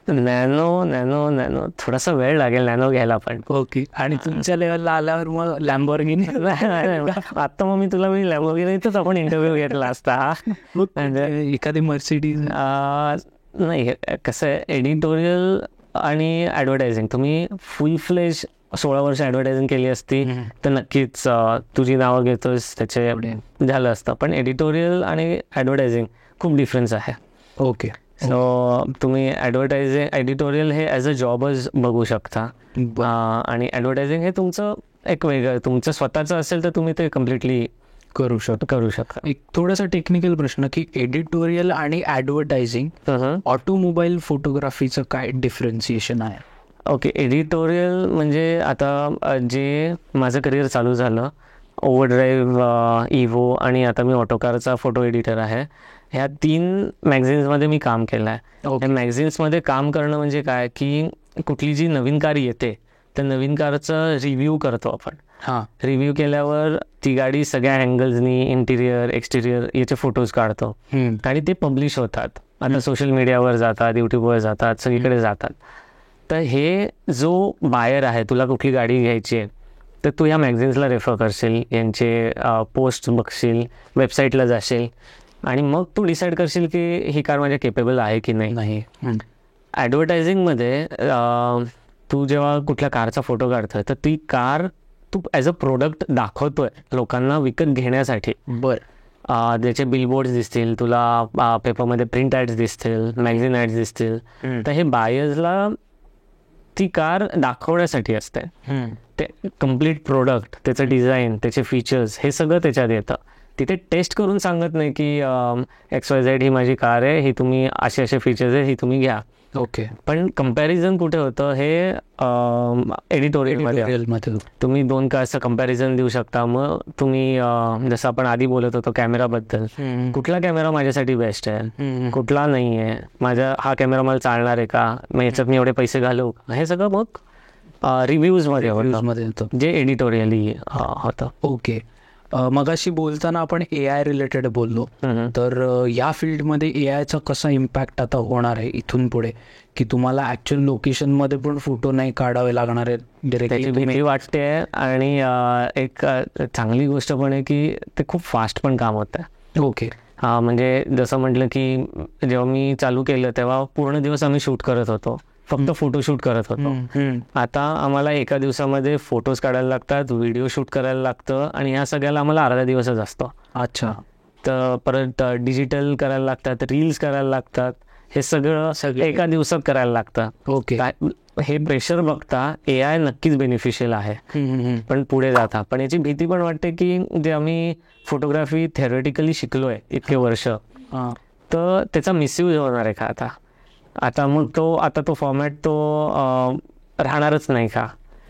नॅनो थोडासा वेळ लागेल नॅनो घ्यायला पण. ओके. आणि तुमच्या लेवलला आल्यावर मग लॅम्बोर्गिनी? आता मग मी लॅम्बोर्गिनीतच आपण इंटरव्ह्यू घेतला असता. एखादी मर्सिडीज? नाही, कसं आहे, एडिटोरियल आणि ॲडव्हर्टायझिंग तुम्ही फुल फ्लेज 16 वर्ष ॲडव्हर्टायझिंग केली असती तर नक्कीच तुझी नावं घेतोस त्याचे झालं असतं. पण एडिटोरियल आणि ॲडव्हर्टायझिंग खूप डिफरन्स आहे. ओके. सो तुम्ही एडिटोरियल हे ॲज अ जॉबच बघू शकता आणि ॲडव्हर्टायझिंग हे तुमचं एक वेगळं तुमचं स्वतःचं असेल तर तुम्ही ते कम्प्लिटली करू शकता. एक थोडासा टेक्निकल प्रश्न की एडिटोरियल आणि ॲडव्हर्टायझिंग ऑटोमोबाईल फोटोग्राफीचं काय डिफरन्सिएशन आहे? ओके. एडिटोरियल म्हणजे आता जे माझं करिअर चालू झालं, ओव्हरड्राईव्ह, इव्हो आणि आता मी ऑटोकारचा फोटो एडिटर आहे. ह्या 3 मॅगझिन्समध्ये मी काम केलं आहे. ह्या मॅगझिन्समध्ये काम करणं म्हणजे काय की कुठली जी नवीन कार येते त्या नवीन कारचं रिव्ह्यू करतो आपण. रिव्ह्यू केल्यावर ती गाडी सगळ्या अँगल्सनी इंटिरियर एक्सटिरियर याचे फोटोज काढतो आणि ते पब्लिश होतात. आता सोशल मीडियावर जातात, यूट्यूबवर जातात, सगळीकडे जातात. तर हे जो बायर आहे, तुला कुठली गाडी घ्यायची आहे तर तू ह्या मॅगझिन्सला रेफर करशील, यांचे पोस्ट बघशील, वेबसाईटला जाशील आणि मग तू डिसाईड करशील की ही कार माझ्या केपेबल आहे की नाही. ॲडव्हर्टायझिंगमध्ये तू जेव्हा कुठल्या कारचा फोटो काढतोय तर ती कार तू ॲज अ प्रोडक्ट दाखवतोय लोकांना विकत घेण्यासाठी. त्याचे बिलबोर्ड्स दिसतील तुला, पेपरमध्ये प्रिंट ॲड्स दिसतील, मॅगझिन ॲड्स दिसतील. तर हे बायर्सला ती कार दाखवण्यासाठी असते. ते कम्प्लीट प्रोडक्ट, त्याचं डिझाईन, त्याचे फीचर्स हे सगळं त्याच्यात येतं. तिथे टेस्ट करून सांगत नाही की XYZ ही माझी कार आहे, ही तुम्ही असे फीचर्स आहे, ही तुम्ही घ्या. ओके. पण कम्पॅरिझन कुठे होतं हे एडिटोरियलमध्ये. तुम्ही 2 कारचं कम्पॅरिझन देऊ शकता. मग तुम्ही जसं आपण आधी बोलत होतो कॅमेराबद्दल, कुठला कॅमेरा माझ्यासाठी बेस्ट आहे, कुठला नाही आहे, हा कॅमेरा मला चालणार आहे का, मग याच्यात मी एवढे पैसे घालू, हे सगळं मग रिव्ह्यूजमध्ये होतं जे एडिटोरियली होतं. ओके. मगाशी बोलताना आपण AI रिलेटेड बोललो, तर या फील्डमध्ये AIचा कसा इम्पॅक्ट आता होणार आहे इथून पुढे की तुम्हाला ॲक्च्युअल लोकेशनमध्ये पण फोटो नाही काढावे लागणार आहेत त्याची भीती वाटते. आणि एक चांगली गोष्ट पण आहे की ते खूप फास्ट पण काम होतं. ओके. म्हणजे जसं म्हटलं की जेव्हा मी चालू केलं तेव्हा पूर्ण दिवस आम्ही शूट करत होतो, फक्त फोटोशूट करत होतो. आता आम्हाला एका दिवसामध्ये फोटोज काढायला लागतात, व्हिडिओ शूट करायला लागतं आणि ह्या सगळ्याला आम्हाला अर्धा दिवसच असतो. अच्छा. तर परत डिजिटल करायला लागतात, रील्स करायला लागतात, हे सगळं एका दिवसात करायला लागतं. ओके. हे प्रेशर बघता AI नक्कीच बेनिफिशियल आहे पण पुढे जाता. पण याची भीती पण वाटते की जे आम्ही फोटोग्राफी थेरॉटिकली शिकलोय इतके वर्ष तर त्याचा मिसयूज होणार आहे का आता मग तो फॉर्मॅट तो राहणारच नाही का?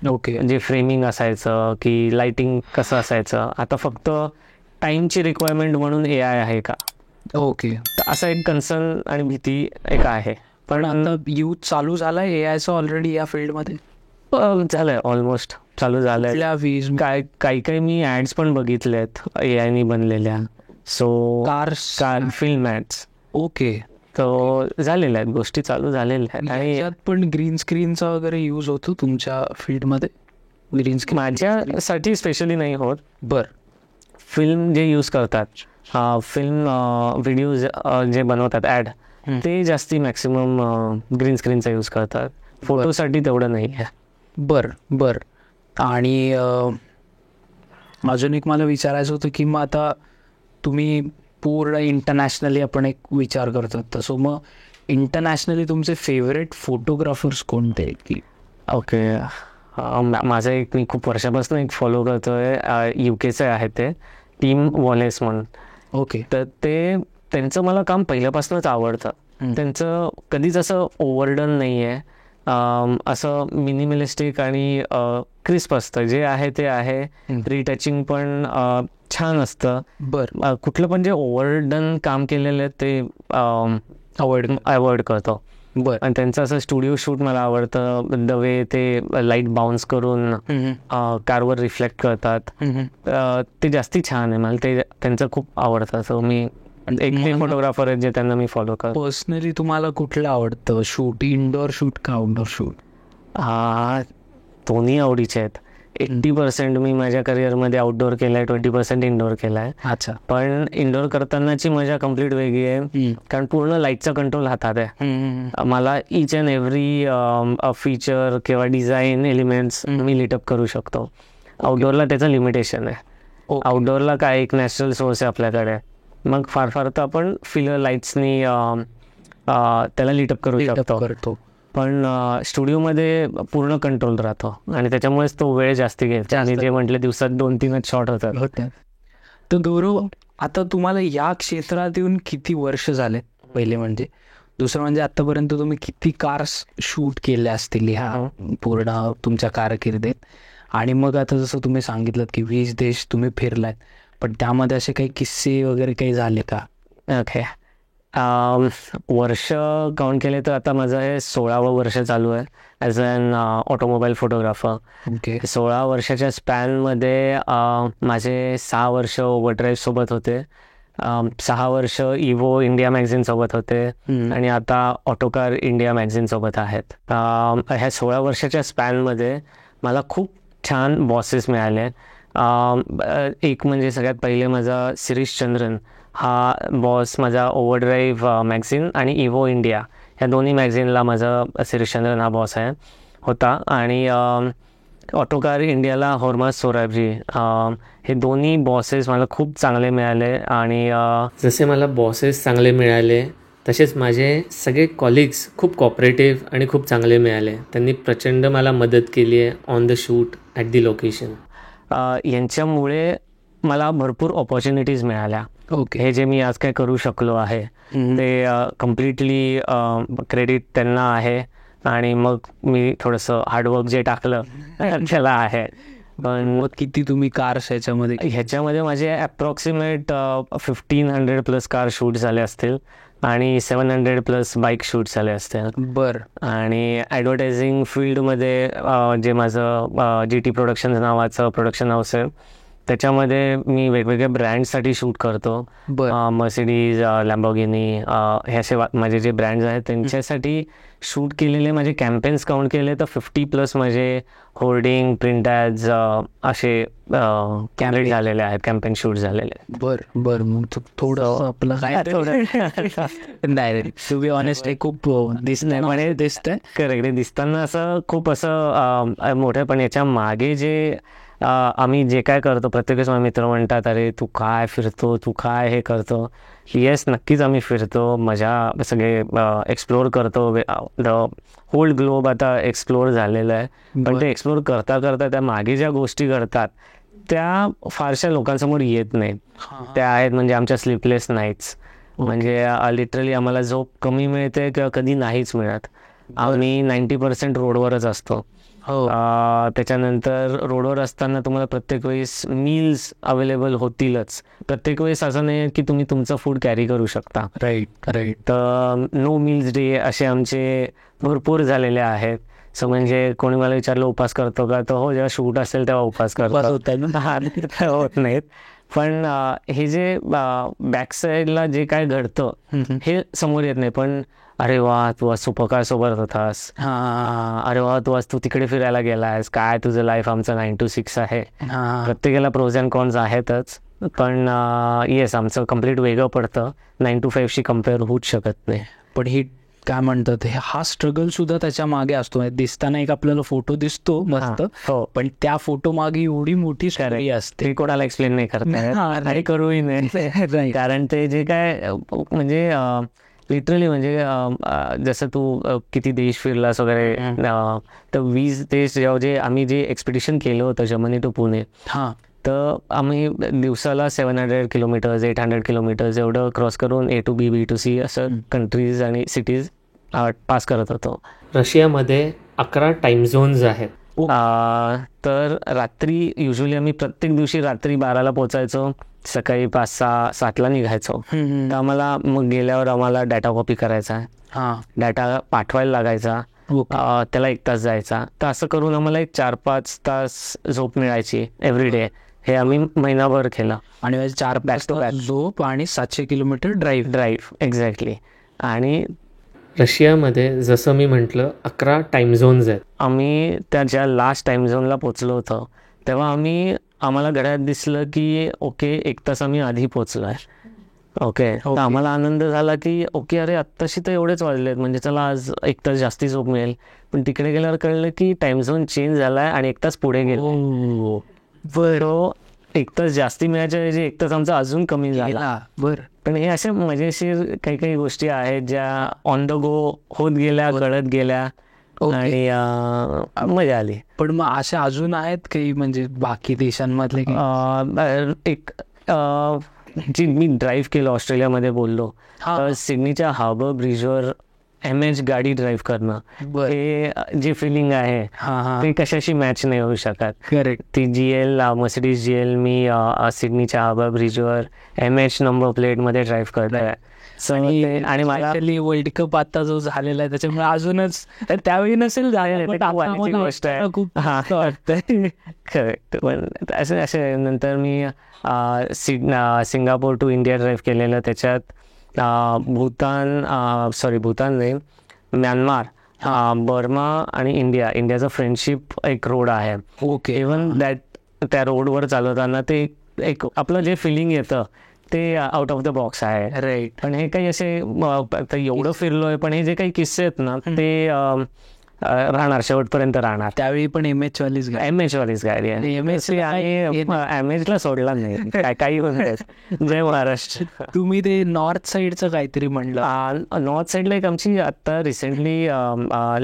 ओके. जे फ्रेमिंग असायचं की लाइटिंग कसं असायचं आता फक्त टाईमची रिक्वायरमेंट म्हणून AI आहे का? ओके. तर असा एक कन्सर्न आणि भीती एक आहे. पण आता यूथ चालू झालाय AIचं ऑलरेडी या फील्डमध्ये? झालंय, ऑलमोस्ट चालू झालंय. काही मी ऍड्स पण बघितल्यात AI बनलेल्या. So car film ads. Okay. तो झालेल्या आहेत, गोष्टी चालू झालेल्या आहेत. आणि यात पण ग्रीन स्क्रीनचा वगैरे यूज होतो तुमच्या फील्डमध्ये? ग्रीन स्क्रीन माझ्यासाठी स्पेशली नाही होत. फिल्म जे यूज करतात, फिल्म व्हिडिओ जे बनवतात ॲड, ते जास्ती मॅक्सिमम ग्रीन स्क्रीनचा यूज करतात. फोटोसाठी तेवढं नाही आहे. बरं. आणि अजून एक मला विचारायचं होतं की मग आता तुम्ही पूर्ण इंटरनॅशनली आपण एक विचार करतो, तसं मग इंटरनॅशनली तुमचे फेवरेट फोटोग्राफर्स कोणते? की ओके, माझं मी खूप वर्षापासून एक फॉलो करतोय, UKचे आहे ते टीम वॉलेस म्हणून. ओके. तर त्यांचं मला काम पहिल्यापासूनच आवडतं. त्यांचं कधीच असं ओव्हरडन नाही आहे. असं मिनिमलिस्टिक आणि क्रिस्प असतं. जे आहे ते आहे. रिटचिंग पण छान असतं. बरं. कुठलं पण जे ओव्हरडन काम केलेलं आहे ते अवॉइड करतो. बरं. आणि त्यांचं असं स्टुडिओ शूट मला आवडतं. द वे ते लाईट बाउन्स करून कारवर रिफ्लेक्ट करतात, ते जास्ती छान आहे. मला ते त्यांचं खूप आवडतं. सो मी एक फोटोग्राफर आहेत जे त्यांना मी फॉलो करतो. पर्सनली तुम्हाला कुठलं आवडतं शूट, इनडोअर शूट का आउटडोअर शूट? दोन्ही आवडीचे आहेत. 80% मी माझ्या करिअरमध्ये आउटडोअर केलाय, 20% इनडोअर केलाय. अच्छा. पण इनडोअर करतानाची मजा कम्प्लीट वेगळी आहे, कारण पूर्ण लाईटचा कंट्रोल हातात आहे. मला इच अँड एव्हरी फीचर किंवा डिझाईन एलिमेंट्स मी लिटअप करू शकतो. आउटडोअरला त्याचं लिमिटेशन आहे. आउटडोअरला काय एक नॅचरल सोर्स आहे आपल्याकडे, मग फार फार तर आपण फिलर लाईट्सनी त्याला लिटअप करू शकतो. पण स्टुडिओमध्ये पूर्ण कंट्रोल राहतो आणि त्याच्यामुळेच तो वेळ जास्ती घेतो. आणि जे म्हटले दिवसात 2-3च शॉट होतात. तर गौरव, आता तुम्हाला या क्षेत्रात येऊन किती वर्ष झाले पहिले, म्हणजे दुसरं म्हणजे आतापर्यंत तुम्ही किती कार्स शूट केल्या असतील ह्या पूर्ण तुमच्या कारकिर्दीत? आणि मग आता जसं तुम्ही सांगितलं की 20 देश तुम्ही फिरलात, पण त्यामध्ये असे काही किस्से वगैरे काही झाले का? ओके. वर्ष काउंट केले तर आता माझं हे 16वं वर्ष चालू आहे as an automobile photographer. Okay. 16 वर्षाच्या स्पॅनमध्ये माझे 6 वर्ष ओव्हरड्राईव्ह सोबत होते, 6 वर्ष इव्हो इंडिया मॅगझिन सोबत होते, आणि आता ऑटोकार इंडिया मॅगझिन सोबत आहेत. ह्या 16 वर्षाच्या स्पॅनमध्ये मला खूप छान बॉसेस मिळाले. एक म्हणजे सगळ्यात पहिले माझा शिरीष चंद्रन हा बॉस माझा ओव्हरड्राईव्ह मॅगझिन आणि इव्हो इंडिया ह्या दोन्ही मॅगझिनला माझा शिरीष चंद्रन हा बॉस होता. आणि ऑटोकार इंडियाला हॉर्मास सोराबजी, हे दोन्ही बॉसेस मला खूप चांगले मिळाले. आणि जसे मला बॉसेस चांगले मिळाले तसेच माझे सगळे कॉलिग्स खूप कॉपरेटिव्ह आणि खूप चांगले मिळाले. त्यांनी प्रचंड मला मदत केली आहे on the shoot at the location. यांच्यामुळे मला भरपूर ऑपॉर्च्युनिटीज मिळाल्या. ओके. हे जे मी आज काय करू शकलो आहे ते कम्प्लिटली क्रेडिट त्यांना आहे. आणि मग मी थोडंसं हार्डवर्क जे टाकलं त्याला आहे. पण किती तुम्ही कार्स ह्याच्यामध्ये माझे अप्रॉक्सिमेट 1500+ कार शूट झाले असतील आणि 700+ बाईक शूट झाले असतील. बरं. आणि ॲडव्हर्टायझिंग फील्डमध्ये जे माझं GT प्रोडक्शन्स नावाचं प्रोडक्शन हाऊस आहे त्याच्यामध्ये मी वेगवेगळ्या ब्रँड्ससाठी शूट करतो. मर्सिडीज, लॅम्बोर्गिनी, हे असे माझे जे ब्रँड्स आहेत त्यांच्यासाठी शूट केलेले माझे कॅम्पेन्स काउंट केले तर 50+ माझे होर्डिंग, प्रिंट ॲड्स असे कॅम्पेन झालेले आहेत, कॅम्पेन शूट झालेले. बरं. मग थोडं आपलं काय डायरेक्ट टू बी ऑनेस्ट हे खूप दिसतंय. करेक्ट दिसताना असं खूप असं मोठं, पण याच्या मागे जे आम्ही जे काय करतो, प्रत्येकच माझे मित्र म्हणतात अरे तू काय फिरतो, तू काय हे करतो. येस, नक्कीच आम्ही फिरतो, मजा सगळे एक्सप्लोर करतो. द होल ग्लोब आता एक्सप्लोर झालेलं आहे. पण ते एक्सप्लोर करता करता त्या मागे ज्या गोष्टी घडतात त्या फारशा लोकांसमोर येत नाहीत. त्या आहेत म्हणजे आमच्या स्लीपलेस नाईट्स. म्हणजे लिटरली आम्हाला झोप कमी मिळते किंवा कधी नाहीच मिळत. आम्ही 90% रोडवरच असतो. त्याच्यानंतर रोडवर असताना तुम्हाला प्रत्येक वेळेस मील्स अवेलेबल होतीलच. प्रत्येक वेळेस असं नाही की तुम्ही तुमचं फूड कॅरी करू शकता. राईट. तर नो मील्स डे असे आमचे भरपूर झालेले आहेत. सो म्हणजे कोणी मला विचारलं उपास करतो का, तर हो, जेव्हा शूट असेल तेव्हा उपास करतो, होत नाहीत. पण हे जे बॅक साईडला जे काय घडतं हे समोर येत नाही. पण अरे वा, तू आज सुपकार सोबत होतास, अरे वा तू आज तू तिकडे फिरायला गेलायस, काय तुझं लाईफ आमचं 9 to 6 आहे. प्रत्येकाला प्रोज अँड कॉन्स आहेतच. पण येस, आमचं कम्प्लीट वेगळं पडतं, 9 to 5शी कम्पेअर होऊच शकत नाही. पण ही काय म्हणतात, हा स्ट्रगल सुद्धा त्याच्या मागे असतो. दिसताना एक आपल्याला फोटो दिसतो मस्त, पण त्या फोटो मागे एवढी मोठी स्टोरी असते, कोणाला एक्सप्लेन नाही करता येत, करूही नाही. कारण ते जे काय म्हणजे लिटरली म्हणजे जसं तू किती देश फिरलास वगैरे, तर 20 देश जे आम्ही जे एक्सपिडिशन केलं होतं जर्मनी टू पुणे, तर आम्ही दिवसाला 700 किलोमीटर्स 800 किलोमीटर्स एवढं क्रॉस करून A to B B to C असं कंट्रीज आणि सिटीज पास करत होतो. रशियामध्ये 11 टाइम झोन्स आहेत. तर रात्री युजली आम्ही प्रत्येक दिवशी रात्री 12ला पोचायचो, सकाळी 5-6-7ला निघायचो. तर आम्हाला मग गेल्यावर आम्हाला डाटा कॉपी करायचा, डाटा पाठवायला लागायचा, त्याला 1 तास जायचा. तर असं करून आम्हाला एक 4-5 तास झोप मिळायची एव्हरी डे. हे आम्ही महिनाभर केलं. आणि 4-5 तास झोप आणि 700 किलोमीटर ड्राईव्ह एक्झॅक्टली. आणि रशियामध्ये जसं मी म्हटलं 11 टाइम झोन्स आहेत. आम्ही त्या ज्या लास्ट टाइम झोनला पोचलो होतो तेव्हा आम्हाला घड्याळात दिसलं की ओके 1 तास आम्ही आधी पोचलो आहे. ओके, तर आम्हाला आनंद झाला की ओके अरे आत्ताशी तर एवढेच वाजलेत, म्हणजे चला आज 1 तास जास्ती झोप मिळेल. पण तिकडे गेल्यावर कळलं की टाइम झोन चेंज झाला आहे आणि 1 तास पुढे गेलो. बरं, 1 तास जास्ती मिळायच्या ऐवजी 1 तास आमचा अजून कमी झाला. बरं, पण हे अशा मजेशीर काही गोष्टी आहेत ज्या ऑन द गो होत गेल्या, कळत गेल्या आणि मजा आली. पण मग अशा अजून आहेत काही म्हणजे बाकी देशांमधले? एक जी मी ड्राईव्ह केलं ऑस्ट्रेलियामध्ये बोललो, सिडनीच्या हार्बर ब्रिजवर MH गाडी ड्राईव्ह करणं, हे जी फिलिंग आहे ती कशाशी मॅच नाही होऊ शकत. करेक्ट. ती GL मर्सिडीज GL मी सिडनीच्या हार्बर ब्रिजवर MH नंबर प्लेटमध्ये ड्राईव्ह करतोय. आणि मला वर्ल्ड कप आता जो झालेला आहे त्याच्यामुळे अजूनच त्यावेळी नसेल गोष्ट आहे. करेक्ट. पण असे नंतर मी सिंगापूर टू इंडिया ड्राईव्ह केलेलं, त्याच्यात भूतान नाही, म्यानमार, बर्मा आणि इंडियाचा फ्रेंडशिप एक रोड आहे. ओके. इव्हन त्या रोडवर चालवताना ते एक आपलं जे फिलिंग येतं ते आउट ऑफ द बॉक्स आहे. राईट. पण हे काही असे एवढं फिरलोय, पण हे जे काही किस्से आहेत ना ते राहणार, शेवटपर्यंत राहणार. त्यावेळी पण MH वालीच गाडी आहे. MH ला सोडला नाही, काही जय महाराष्ट्र. तुम्ही ते नॉर्थ साईडचं काहीतरी म्हणलं. नॉर्थ साईडला एक आमची आता रिसेंटली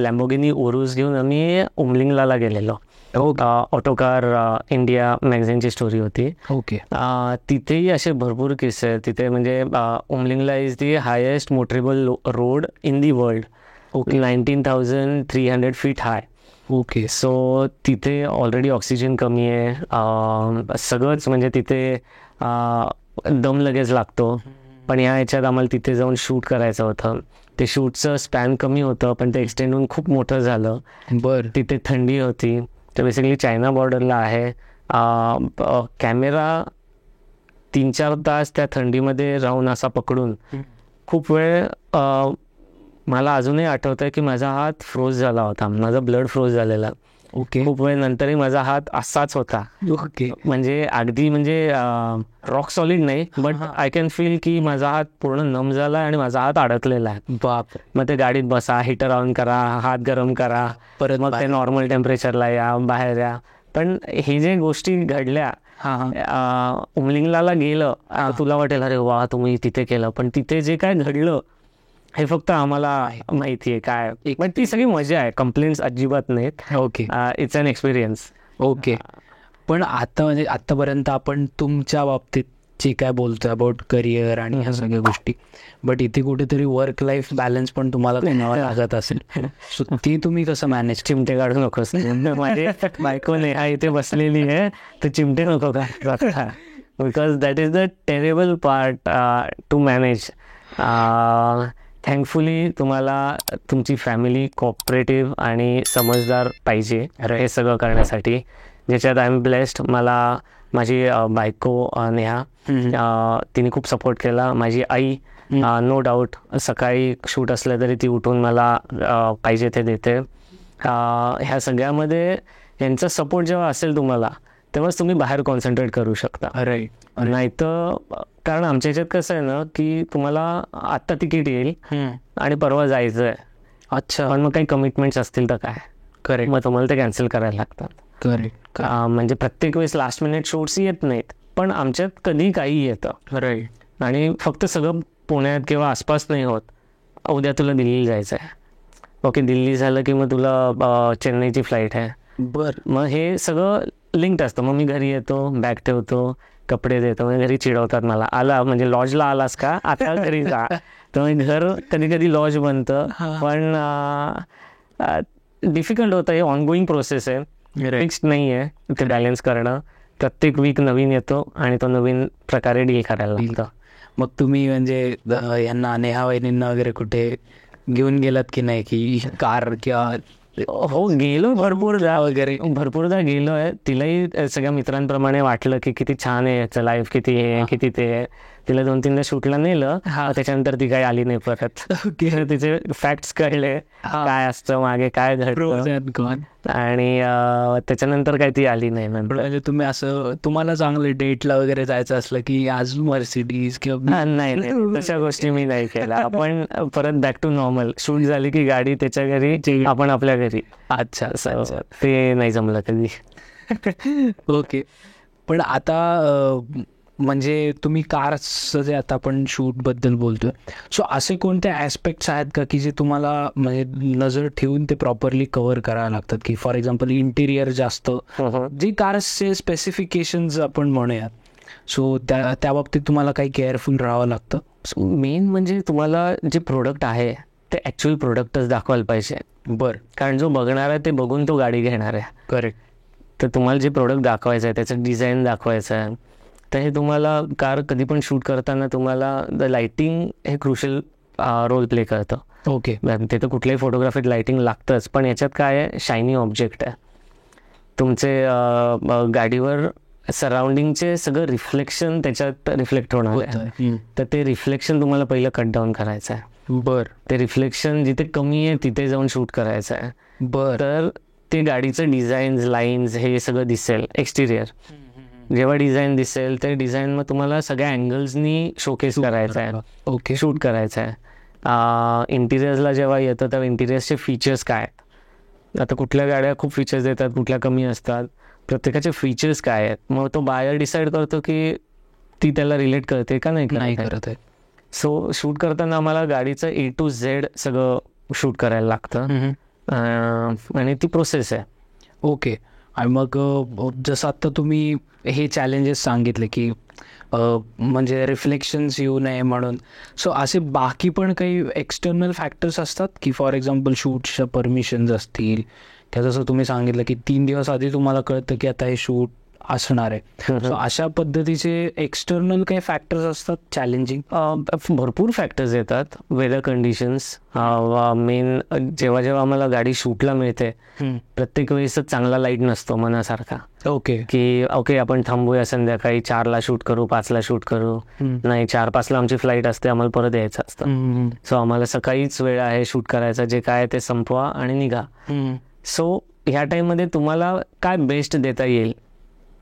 लॅम्बोर्गिनी ओरूस घेऊन आम्ही उमलिंगला गेलेलो. ऑटोकार इंडिया मॅगझिनची स्टोरी होती. ओके. तिथेही असे भरपूर किस्से आहेत. तिथे म्हणजे Umling La is the highest motorable road in the world. 19,300 feet high. Okay. So तिथे ऑलरेडी ऑक्सिजन कमी आहे, सगळंच म्हणजे तिथे दम लगेच लागतो. पण ह्याच्यात आम्हाला तिथे जाऊन शूट करायचं होतं. ते शूटचं स्पॅन कमी होतं पण ते एक्सटेंड होऊन खूप मोठं झालं. बरं. तिथे थंडी होती, तर बेसिकली चायना बॉर्डरला आहे. कॅमेरा 3-4 तास त्या थंडीमध्ये राहून असा पकडून खूप वेळ मला अजूनही आठवत आहे की माझा हात फ्रोज झाला होता, माझा ब्लड फ्रोज झालेला. ओके. खूप वेळ नंतरही माझा हात असाच होता. ओके. म्हणजे अगदी म्हणजे रॉक सॉलिड नाही, बट आय कॅन फील की माझा हात पूर्ण नम झाला आणि माझा हात अडकलेला आहे. बाप. मग ते गाडीत बसा, हिटर ऑन करा, हात गरम करा, परत मग ते नॉर्मल टेम्परेचरला या, बाहेर या. पण हे जे गोष्टी घडल्या, उमलिंगला गेलं, तुला वाटेल अरे वा तुम्ही तिथे केलं, पण तिथे जे काय घडलं हे फक्त आम्हाला माहिती आहे काय. पण ती सगळी मजा आहे, कंप्लेंट्स अजिबात नाहीत. Okay. It's an experience. Okay. पण आता म्हणजे आतापर्यंत आपण तुमच्या बाबतीत जे काय बोलतोय अबाउट करिअर आणि ह्या सगळ्या गोष्टी, बट इथे कुठेतरी वर्क लाईफ बॅलन्स पण तुम्हाला लागत असेल. सो ती तुम्ही कसं मॅनेज? चिमटे काढू नकोस, माझे बायको नेहा इथे बसलेली आहे तर चिमटे नको का, because that is the terrible part two manage. Thankfully तुम्हाला तुमची फॅमिली कोऑपरेटिव्ह आणि समजदार पाहिजे हे सगळं करण्यासाठी, ज्याच्यात आय एम ब्लेस्ड. मला माझी बायको नेहा तिने खूप सपोर्ट केला. माझी आई नो डाऊट सकाळी शूट असलं तरी ती उठून मला पाहिजे ते देते. ह्या सगळ्यामध्ये यांचा सपोर्ट जेव्हा असेल तुम्हाला तेव्हाच तुम्ही बाहेर कॉन्सन्ट्रेट करू शकता. राईट. नाही तर कारण आमच्या ह्याच्यात कसं आहे ना की तुम्हाला आत्ता तिकीट येईल आणि परवा जायचं आहे. अच्छा. पण मग काही कमिटमेंट्स असतील तर काय, करेक्ट, मग तुम्हाला ते कॅन्सल करायला लागतात. करेक्ट. म्हणजे प्रत्येक वेळेस लास्ट मिनिट शूट्स येत नाहीत, पण आमच्यात कधी काही येतं. राईट. आणि फक्त सगळं पुण्यात किंवा आसपास नाही होत. उद्या तुला दिल्ली जायचं आहे, ओके दिल्ली झालं की मग तुला चेन्नईची फ्लाईट आहे. बरं. मग हे सगळं लिंक्ड असतं. मग मी घरी येतो, बॅग ठेवतो, कपडे देतो, म्हणजे घरी चिडवतात मला, आला म्हणजे लॉजला आलास का, आता घरी जा. तर घर कधी कधी लॉज बनतं, पण डिफिकल्ट होतं. हे ऑनगोईंग प्रोसेस आहे, फिक्स्ड नाही आहे ते बॅलन्स करणं. प्रत्येक वीक नवीन येतो आणि तो नवीन प्रकारे डील करायला लागतं. मग तुम्ही म्हणजे यांना नेहा वहिनींना वगैरे कुठे घेऊन गेलात की नाही, की कार किंवा? हो, गेलो भरपूरदा गेलो आहे. तिलाही सगळ्या मित्रांप्रमाणे वाटलं की किती छान आहे याचं लाईफ, किती हे किती ते आहे. तिला 2-3दा शूटला नेलं, त्याच्यानंतर ती काही आली नाही परत. तिचे फॅक्ट्स कळले, काय असतं मागे, काय घडतं, आणि त्याच्यानंतर काही ती आली नाही नंतर. म्हणजे तुम्ही असं, तुम्हाला चांगलं डेटला वगैरे जायचं असलं की आज मर्सिडीज किंवा? नाही, तशा गोष्टी मी नाही केल्या. आपण परत बॅक टू नॉर्मल. शूट झाली की गाडी त्याच्या घरी, आपण आपल्या घरी. अच्छा, ते नाही जमलं कधी. ओके. पण आता म्हणजे तुम्ही कार्सचं जे आता आपण शूटबद्दल बोलतोय, सो असे कोणते ॲस्पेक्ट्स आहेत का की जे तुम्हाला म्हणजे नजर ठेवून ते प्रॉपरली कव्हर करायला लागतात, की फॉर एक्झाम्पल इंटिरियर जास्त, जे कार्सचे स्पेसिफिकेशन्स आपण म्हणूयात, सो त्या बाबतीत तुम्हाला काही केअरफुल राहावं लागतं? मेन म्हणजे तुम्हाला जे प्रोडक्ट आहे ते ॲक्च्युअल प्रोडक्टच दाखवायला पाहिजे. बरं. कारण जो बघणार आहे ते बघून तो गाडी घेणार आहे. करेक्ट. तर तुम्हाला जे प्रोडक्ट दाखवायचं आहे, त्याचं डिझाईन दाखवायचं आहे, तर हे तुम्हाला कार कधी पण शूट करताना तुम्हाला द लाइटिंग हे क्रुशियल रोल प्ले करतं. ओके. ते तर कुठल्याही फोटोग्राफीत लाइटिंग लागतंच, पण याच्यात काय आहे, शायनी ऑब्जेक्ट आहे. तुमचे गाडीवर सराउंडिंगचे सगळं रिफ्लेक्शन त्याच्यात रिफ्लेक्ट होणार आहे. तर ते रिफ्लेक्शन तुम्हाला पहिलं कट डाऊन करायचं आहे. बरं. ते रिफ्लेक्शन जिथे कमी आहे तिथे जाऊन शूट करायचं आहे. बरं. तर ते गाडीचं डिझाईन्स, लाईन्स हे सगळं दिसेल. एक्सटिरियर जेव्हा डिझाईन दिसेल ते डिझाईन मग तुम्हाला सगळ्या अँगल्सनी शोकेस करायचं आहे. ओके. शूट करायचं आहे. इंटिरियर्सला जेव्हा येतं तेव्हा इंटिरियर्सचे फीचर्स काय आहेत. आता कुठल्या गाड्या खूप फीचर्स देतात, कुठल्या कमी असतात, प्रत्येकाचे फीचर्स काय आहेत. मग तो बायर डिसाईड करतो की ती त्याला रिलेट करते का नाही करत आहे. सो शूट करताना आम्हाला गाडीचं A to Z सगळं शूट करायला लागतं, आणि ती प्रोसेस आहे. ओके. आणि मग जसं आत्ता तुम्ही हे चॅलेंजेस सांगितले की म्हणजे रिफ्लेक्शन्स येऊ नये म्हणून, सो असे बाकी पण काही एक्सटर्नल फॅक्टर्स असतात की फॉर एक्झाम्पल शूटच्या परमिशन्स असतील, किंवा जसं तुम्ही सांगितलं की 3 दिवस आधी तुम्हाला कळतं की आता हे शूट असणार आहे, सो अशा पद्धतीचे एक्सटर्नल काही फॅक्टर्स असतात चॅलेंजिंग? भरपूर फॅक्टर्स येतात. Weather conditions main. जेव्हा जेव्हा आम्हाला गाडी शूटला मिळते प्रत्येक वेळेस चांगला लाईट नसतो मनासारखा. ओके आपण थांबूया, संध्याकाळी 4ला शूट करू, 5ला शूट करू. नाही, 4-5ला आमची फ्लाईट असते, आम्हाला परत यायचं असतं. सो आम्हाला सकाळीच वेळ आहे शूट करायचा, जे काय ते संपवा आणि निघा. सो ह्या टाईममध्ये तुम्हाला काय बेस्ट देता येईल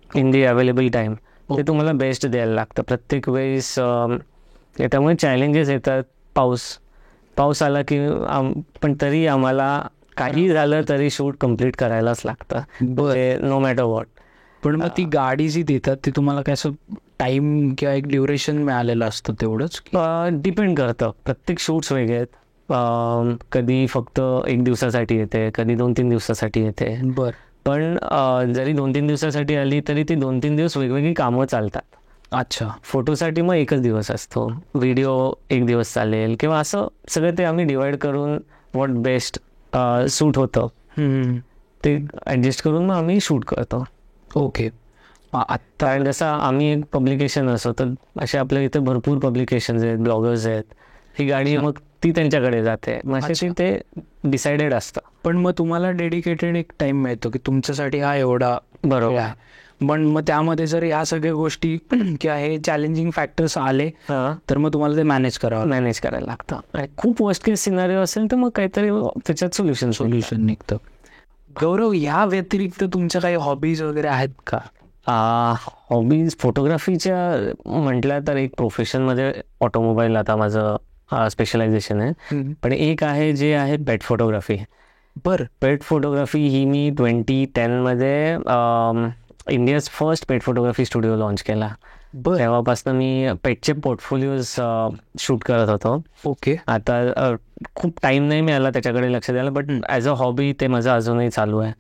इन दी अवेलेबल टाईम, ते तुम्हाला बेस्ट द्यायला लागतं प्रत्येक वेळेस. त्यामुळे चॅलेंजेस येतात. पाऊस आला की पण तरी आम्हाला काही झालं तरी शूट कम्प्लीट करायलाच लागतं, नो मॅटर वॉट. पण मग ती गाडी जी देतात ती तुम्हाला काय असं टाईम किंवा एक ड्युरेशन मिळालेलं असतं तेवढंच? डिपेंड करतं. प्रत्येक शूट्स वेगळे आहेत. कधी फक्त 1 दिवसासाठी येते, कधी 2-3 दिवसासाठी येते. बरं. पण जरी 2-3 दिवसासाठी आली तरी ती 2-3 दिवस वेगवेगळी कामं चालतात. अच्छा. फोटोसाठी मग 1च दिवस असतो, व्हिडिओ 1 दिवस चालेल, किंवा असं सगळं ते आम्ही डिवाइड करून वॉट बेस्ट सूट होतं ते ॲडजस्ट करून मग आम्ही शूट करतो. ओके. आत्ता जसं आम्ही एक पब्लिकेशन असो, तर असे आपल्या इथे भरपूर पब्लिकेशन्स आहेत, ब्लॉगर्स आहेत. ही गाडी मग ती त्यांच्याकडे जाते, मग ते डिसाइडेड असतं. पण मग तुम्हाला डेडिकेटेड एक टाइम मिळतो की तुमच्यासाठी हा एवढा बरोबर आहे. पण मग त्यामध्ये जर या सगळ्या गोष्टी किंवा हे चॅलेंजिंग फॅक्टर्स आले तर मग तुम्हाला ते मॅनेज करायला लागतं. खूप वर्स्ट केस सिनारिओ असेल तर मग काहीतरी त्याच्यात सोल्युशन निघतं. गौरव, या व्यतिरिक्त तुमच्या काही हॉबीज वगैरे आहेत का? हॉबीज फोटोग्राफीच्या म्हटलं तर एक प्रोफेशनमध्ये ऑटोमोबाईल आता माझं स्पेशलायझेशन आहे, पण एक आहे जे आहे पेट फोटोग्राफी. बरं. पेट फोटोग्राफी ही मी 2010 मध्ये इंडियाज फर्स्ट पेट फोटोग्राफी स्टुडिओ लॉन्च केला. तेव्हापासून मी पेटचे पोर्टफोलिओज शूट करत होतो. ओके. आता खूप टाइम नाही मिळाला त्याच्याकडे लक्ष द्यायला, बट ॲज अ हॉबी ते माझं अजूनही चालू आहे.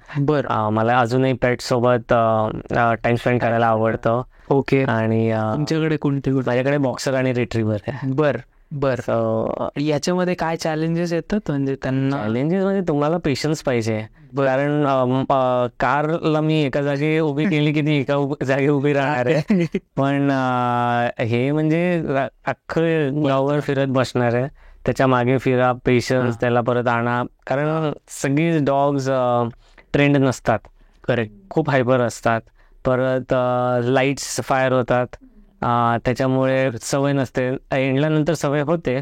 मला अजूनही पेट सोबत टाइम स्पेंड करायला आवडतं. ओके. आणि तुमच्याकडे कोणते? माझ्याकडे बॉक्सर आणि रिट्रीव्हर आहे. बरं. याच्यामध्ये काय चॅलेंजेस येतात? म्हणजे त्यांना चॅलेंजेस म्हणजे तुम्हाला पेशन्स पाहिजे, कारण कारला मी एका जागी उभी केली की ती एका जागी उभी राहणार आहे. पण हे म्हणजे अख्खं गावावर फिरत बसणार आहे, त्याच्या मागे फिरा, पेशन्स, त्याला परत आणा, कारण सगळी डॉग्स ट्रेंड नसतात. करेक्ट. खूप हायपर असतात. परत लाईट्स फायर होतात, त्याच्यामुळे सवय नसते. एंडला नंतर सवय होते,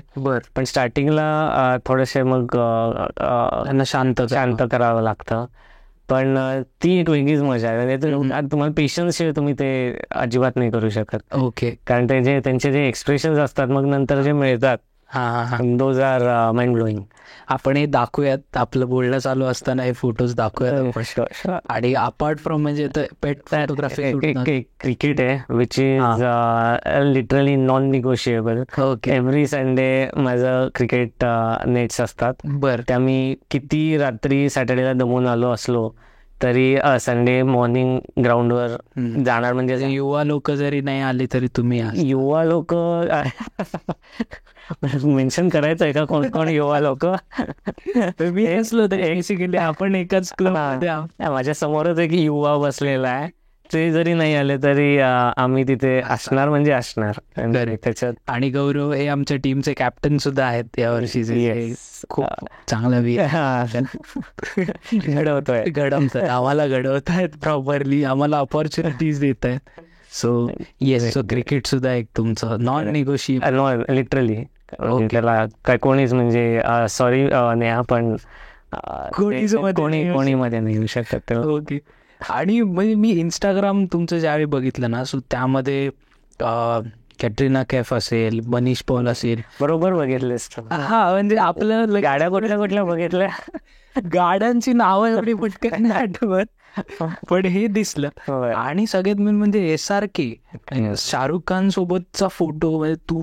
पण स्टार्टिंगला थोडेसे मग त्यांना शांत करावं लागतं. पण ती एक वेगळीच मजा आहे. तुम्हाला पेशन्स शिवाय तुम्ही ते अजिबात नाही करू शकत. ओके. कारण त्यांचे जे एक्सप्रेशन्स असतात मग नंतर जे मिळतात, दोज आर माइंड ब्लोईंग. आपण हे दाखवूयात, आपलं बोलणं चालू असताना हे फोटोज दाखवूयात. आणि अपार्ट फ्रॉम म्हणजे पेट फोटोग्राफी, क्रिकेट आहे which is literally non negotiable. Every Sunday माझं क्रिकेट नेट्स असतात. त्या मी किती रात्री सॅटर्डेला दमून आलो असलो तरी संडे मॉर्निंग ग्राउंडवर जाणार. म्हणजे युवा लोक जरी नाही आले तरी तुम्ही युवा लोक मेन्शन करायचं आहे का कोण कोण युवा लोक? मी असलो तरी बेसिकली आपण एकाच क्लब. माझ्या समोरच एक युवा बसलेला आहे, ते जरी नाही आले तरी आम्ही तिथे असणार, म्हणजे असणार त्याच्यात. आणि गौरव हे आमच्या टीमचे कॅप्टन सुद्धा आहेत यावर्षी. खूप चांगला घडवतोय आम्हाला, घडवतायत प्रॉपरली, आम्हाला अपॉर्च्युनिटीज देत आहेत. सो येस, सो क्रिकेट सुद्धा एक तुमचं नॉन निगोशिएबल, लिटरली. त्याला काय कोणीच म्हणजे सॉरी नेहा, पण कोणी मध्ये नाही येऊ शकत. ओके. आणि म्हणजे मी इंस्टाग्राम तुमचं ज्यावेळी बघितलं ना, सो त्यामध्ये कॅटरीना कैफ असेल, मनीष पॉल असेल. बरोबर बघितलेस? म्हणजे आपलं गाड्या कुठल्या बघितल्या, गाड्यांची नावं एवढी पटकन नाही आठवत, पण हे दिसलं. आणि सगळ्यात मेन म्हणजे SRK शाहरुख खान सोबतचा फोटो म्हणजे तू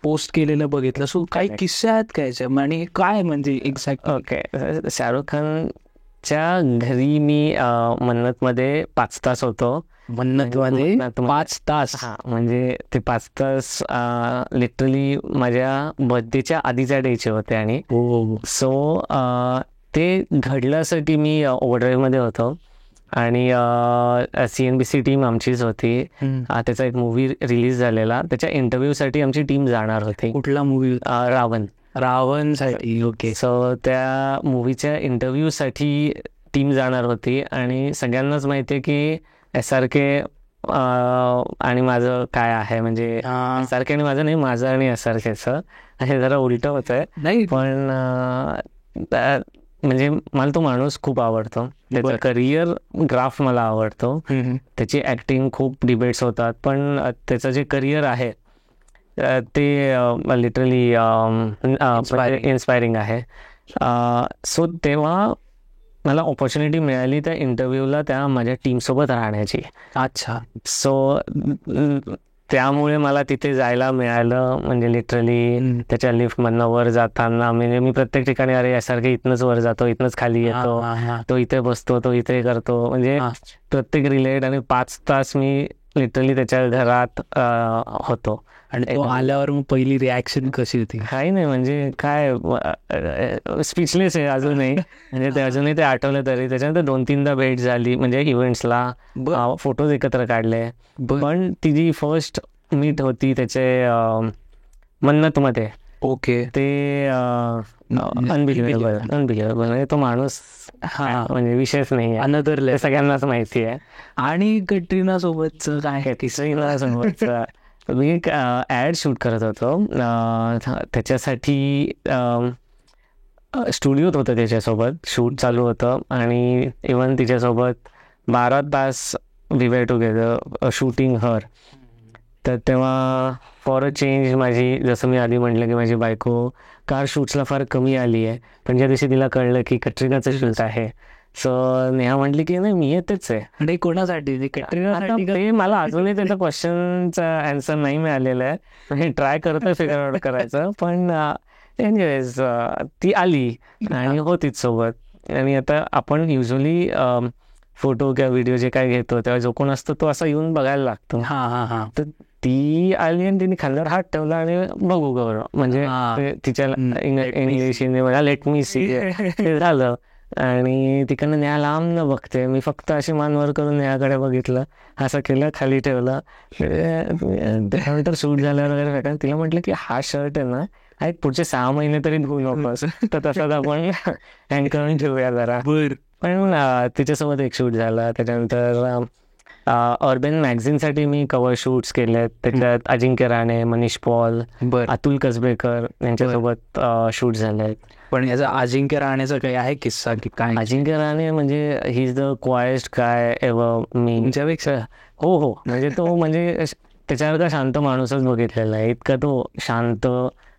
पोस्ट केलेलं बघितलं. सो काही किस्से आहेत काय आणि काय म्हणजे एक्झॅक्ट? ओके. शाहरुख खानच्या घरी मी मन्नत मध्ये 5 तास होतो. मन्नत मध्ये 5 तास? म्हणजे ते 5 तास लिटरली माझ्या बर्थडेच्या आधीच्या डेचे होते. आणि सो ते घडलं असं की मी ओव्हरड्राईव्ह मध्ये होतो आणि CNBC टीम आमचीच होती. त्याचा एक मूवी रिलीज झालेला, त्याच्या इंटरव्ह्यूसाठी आमची टीम जाणार होती. कुठला मूवी? रावणसाठी. ओके. सो त्या मूवीच्या इंटरव्ह्यूसाठी टीम जाणार होती. आणि सगळ्यांनाच माहिती आहे की SRK आणि माझं काय आहे, म्हणजे SRK आणि माझं नाही, माझं आणि SRKचं हे जरा उलट होत आहे. नाही, पण म्हणजे मला तो माणूस खूप आवडतो, त्याचा करिअर ग्राफ मला आवडतो, त्याची ऍक्टिंग खूप डिबेट्स होतात, पण त्याचं जे करिअर आहे ते लिटरली इन्स्पायरिंग आहे. सो तेव्हा मला ऑपॉर्च्युनिटी मिळाली त्या इंटरव्ह्यूला त्या माझ्या टीमसोबत राहण्याची. अच्छा. सो त्यामुळे मला तिथे जायला मिळालं. म्हणजे लिटरली त्याच्या लिफ्टमधनं वर जाताना म्हणजे मी प्रत्येक ठिकाणी अरे SRK इथनंच वर जातो, इथनंच खाली येतो, तो इथे बसतो, तो इथे करतो, म्हणजे प्रत्येक रिलेट. आणि 5 तास मी लिटरली त्याच्या घरात होतो. आणि तो आल्यावर मग पहिली रिॲक्शन कशी होती? काही नाही, म्हणजे काय स्पीचलेस आहे अजूनही. म्हणजे ते अजूनही ते आठवलं तरी. त्याच्यानंतर 2-3दा भेट झाली, म्हणजे इव्हेंट्सला फोटोज एकत्र काढले. पण ती जी फर्स्ट मीट होती त्याचे मन्नतमध्ये. ओके. ते अनबिलिव्हेबल. म्हणजे तो माणूस म्हणजे विषयच नाही, अनदर, सगळ्यांनाच माहिती आहे. आणि कटरीना सोबतचं काय? कटरीना सोबतचं मी एक ॲड शूट करत होतो, त्याच्यासाठी स्टुडिओत होतं, त्याच्यासोबत शूट चालू होतं. आणि इवन तिच्यासोबत 12 तास वी वर टुगेदर शूटिंग हर. तर तेव्हा फॉर अ चेंज माझी, जसं मी आधी म्हटलं की माझी बायको कार शूट्सला फार कमी आली आहे, पण ज्या दिवशी तिला कळलं की कटरीनाचं शूट आहे सो नेहा म्हटली की नाही मी येतेच आहे. म्हणजे कोणासाठी आता कॅटरीनासाठी ते मला अजूनही त्याच्या क्वेश्चनचा आन्सर नाही मिळालेला आहे. मी ट्राय करतोय फिगर आउट करायचं, पण एनिवेज ती आली आणि होतीच सोबत. आणि आता आपण युजली फोटो किंवा व्हिडिओ जे काय घेतो तेव्हा जो कोण असतो तो असा येऊन बघायला लागतो. तर ती आली आणि तिने खांद्यावर हात ठेवला आणि बघू गौरव म्हणजे तिच्या English Hindi let me see ते झालं. आणि तिकडनं नेहा लांब न बघते, मी फक्त अशी मानवर करून नेहाकडे बघितलं, असं केलं, खाली ठेवलं. त्यानंतर शूट झाल्यावर वगैरे तिला म्हटलं की हा शर्ट आहे ना हा एक पुढचे 6 महिने तरी धुवू नकोस, तर तसंच आपण हँग करून ठेवूया जरा. पण तिच्यासोबत एक शूट झाला. त्याच्यानंतर अर्बन मॅगझिनसाठी मी कव्हर शूट्स केलेत. त्याच्यात अजिंक्य राणे, मनीष पॉल, अतुल कसबेकर यांच्यासोबत शूट झाले. पण याचा अजिंक्य राणेचा काही आहे किस्सा की काय? अजिंक्य राणे म्हणजे he is the quietest guy ever मी. तुमच्यापेक्षा? हो, म्हणजे तो म्हणजे त्याच्यावर शांत माणूसच बघितलेला आहे. इतका तो शांत,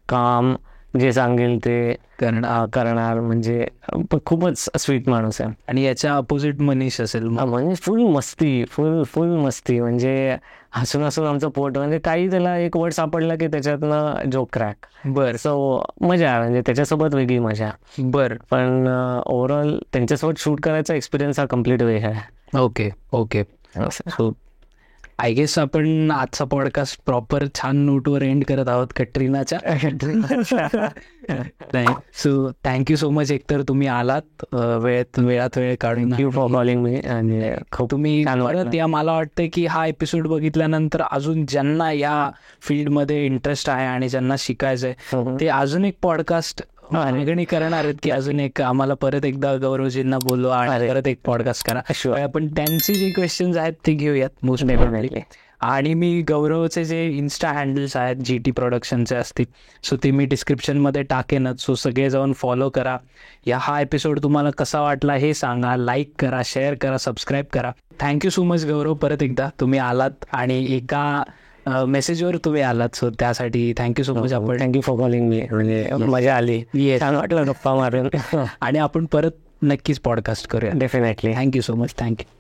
काम, जे सांगेल ते करणार, म्हणजे खूपच स्वीट माणूस आहे. आणि याच्या अपोजिट मनीष असेल? म्हणजे फुल मस्ती, म्हणजे हसून आमचं पोट, म्हणजे काही त्याला एक वर्ड सापडला की त्याच्यातनं जोक क्रॅक. सो मजा, म्हणजे त्याच्यासोबत वेगळी मजा. पण ओव्हरऑल त्यांच्यासोबत शूट करायचा एक्सपिरियन्स हा कम्प्लीट वेगळा आहे. ओके. सो आय गेस आपण आजचा पॉडकास्ट प्रॉपर छान नोटवर एंड करत आहोत कटरीनाच्या. So thank you so much. एकतर तुम्ही आलात वेळात वेळ काढून. You for calling me. आणि तुम्ही मला वाटतं की हा एपिसोड बघितल्यानंतर अजून ज्यांना या फील्डमध्ये इंटरेस्ट आहे आणि ज्यांना शिकायचं आहे ते अजून एक पॉडकास्ट मागणी करणार आहेत की अजून एक आम्हाला परत एकदा गौरवजींना बोलू आणि परत एक पॉडकास्ट करा. आपण त्यांचे जे क्वेश्चन्स आहेत ते घेऊयात मोस्ट डेफिनेटली. आणि मी गौरवचे जे इन्स्टा हँडल्स आहेत GT प्रोडक्शनचे असतील, सो ते मी डिस्क्रिप्शनमध्ये टाकेनच. सो सगळे जाऊन फॉलो करा. हा एपिसोड तुम्हाला कसा वाटला हे सांगा, लाईक करा, शेअर करा, सबस्क्राईब करा. थँक्यू सो मच गौरव, परत एकदा तुम्ही आलात आणि एका मेसेजवर तुम्ही आलात. सो त्यासाठी थँक्यू सो मच. आपण थँक्यू फॉर कॉलिंग मी. म्हणजे मजा आली, छान वाटलं गप्पा मारून. आणि आपण परत नक्कीच पॉडकास्ट करूया. Definitely. Thank you so much. Thank you.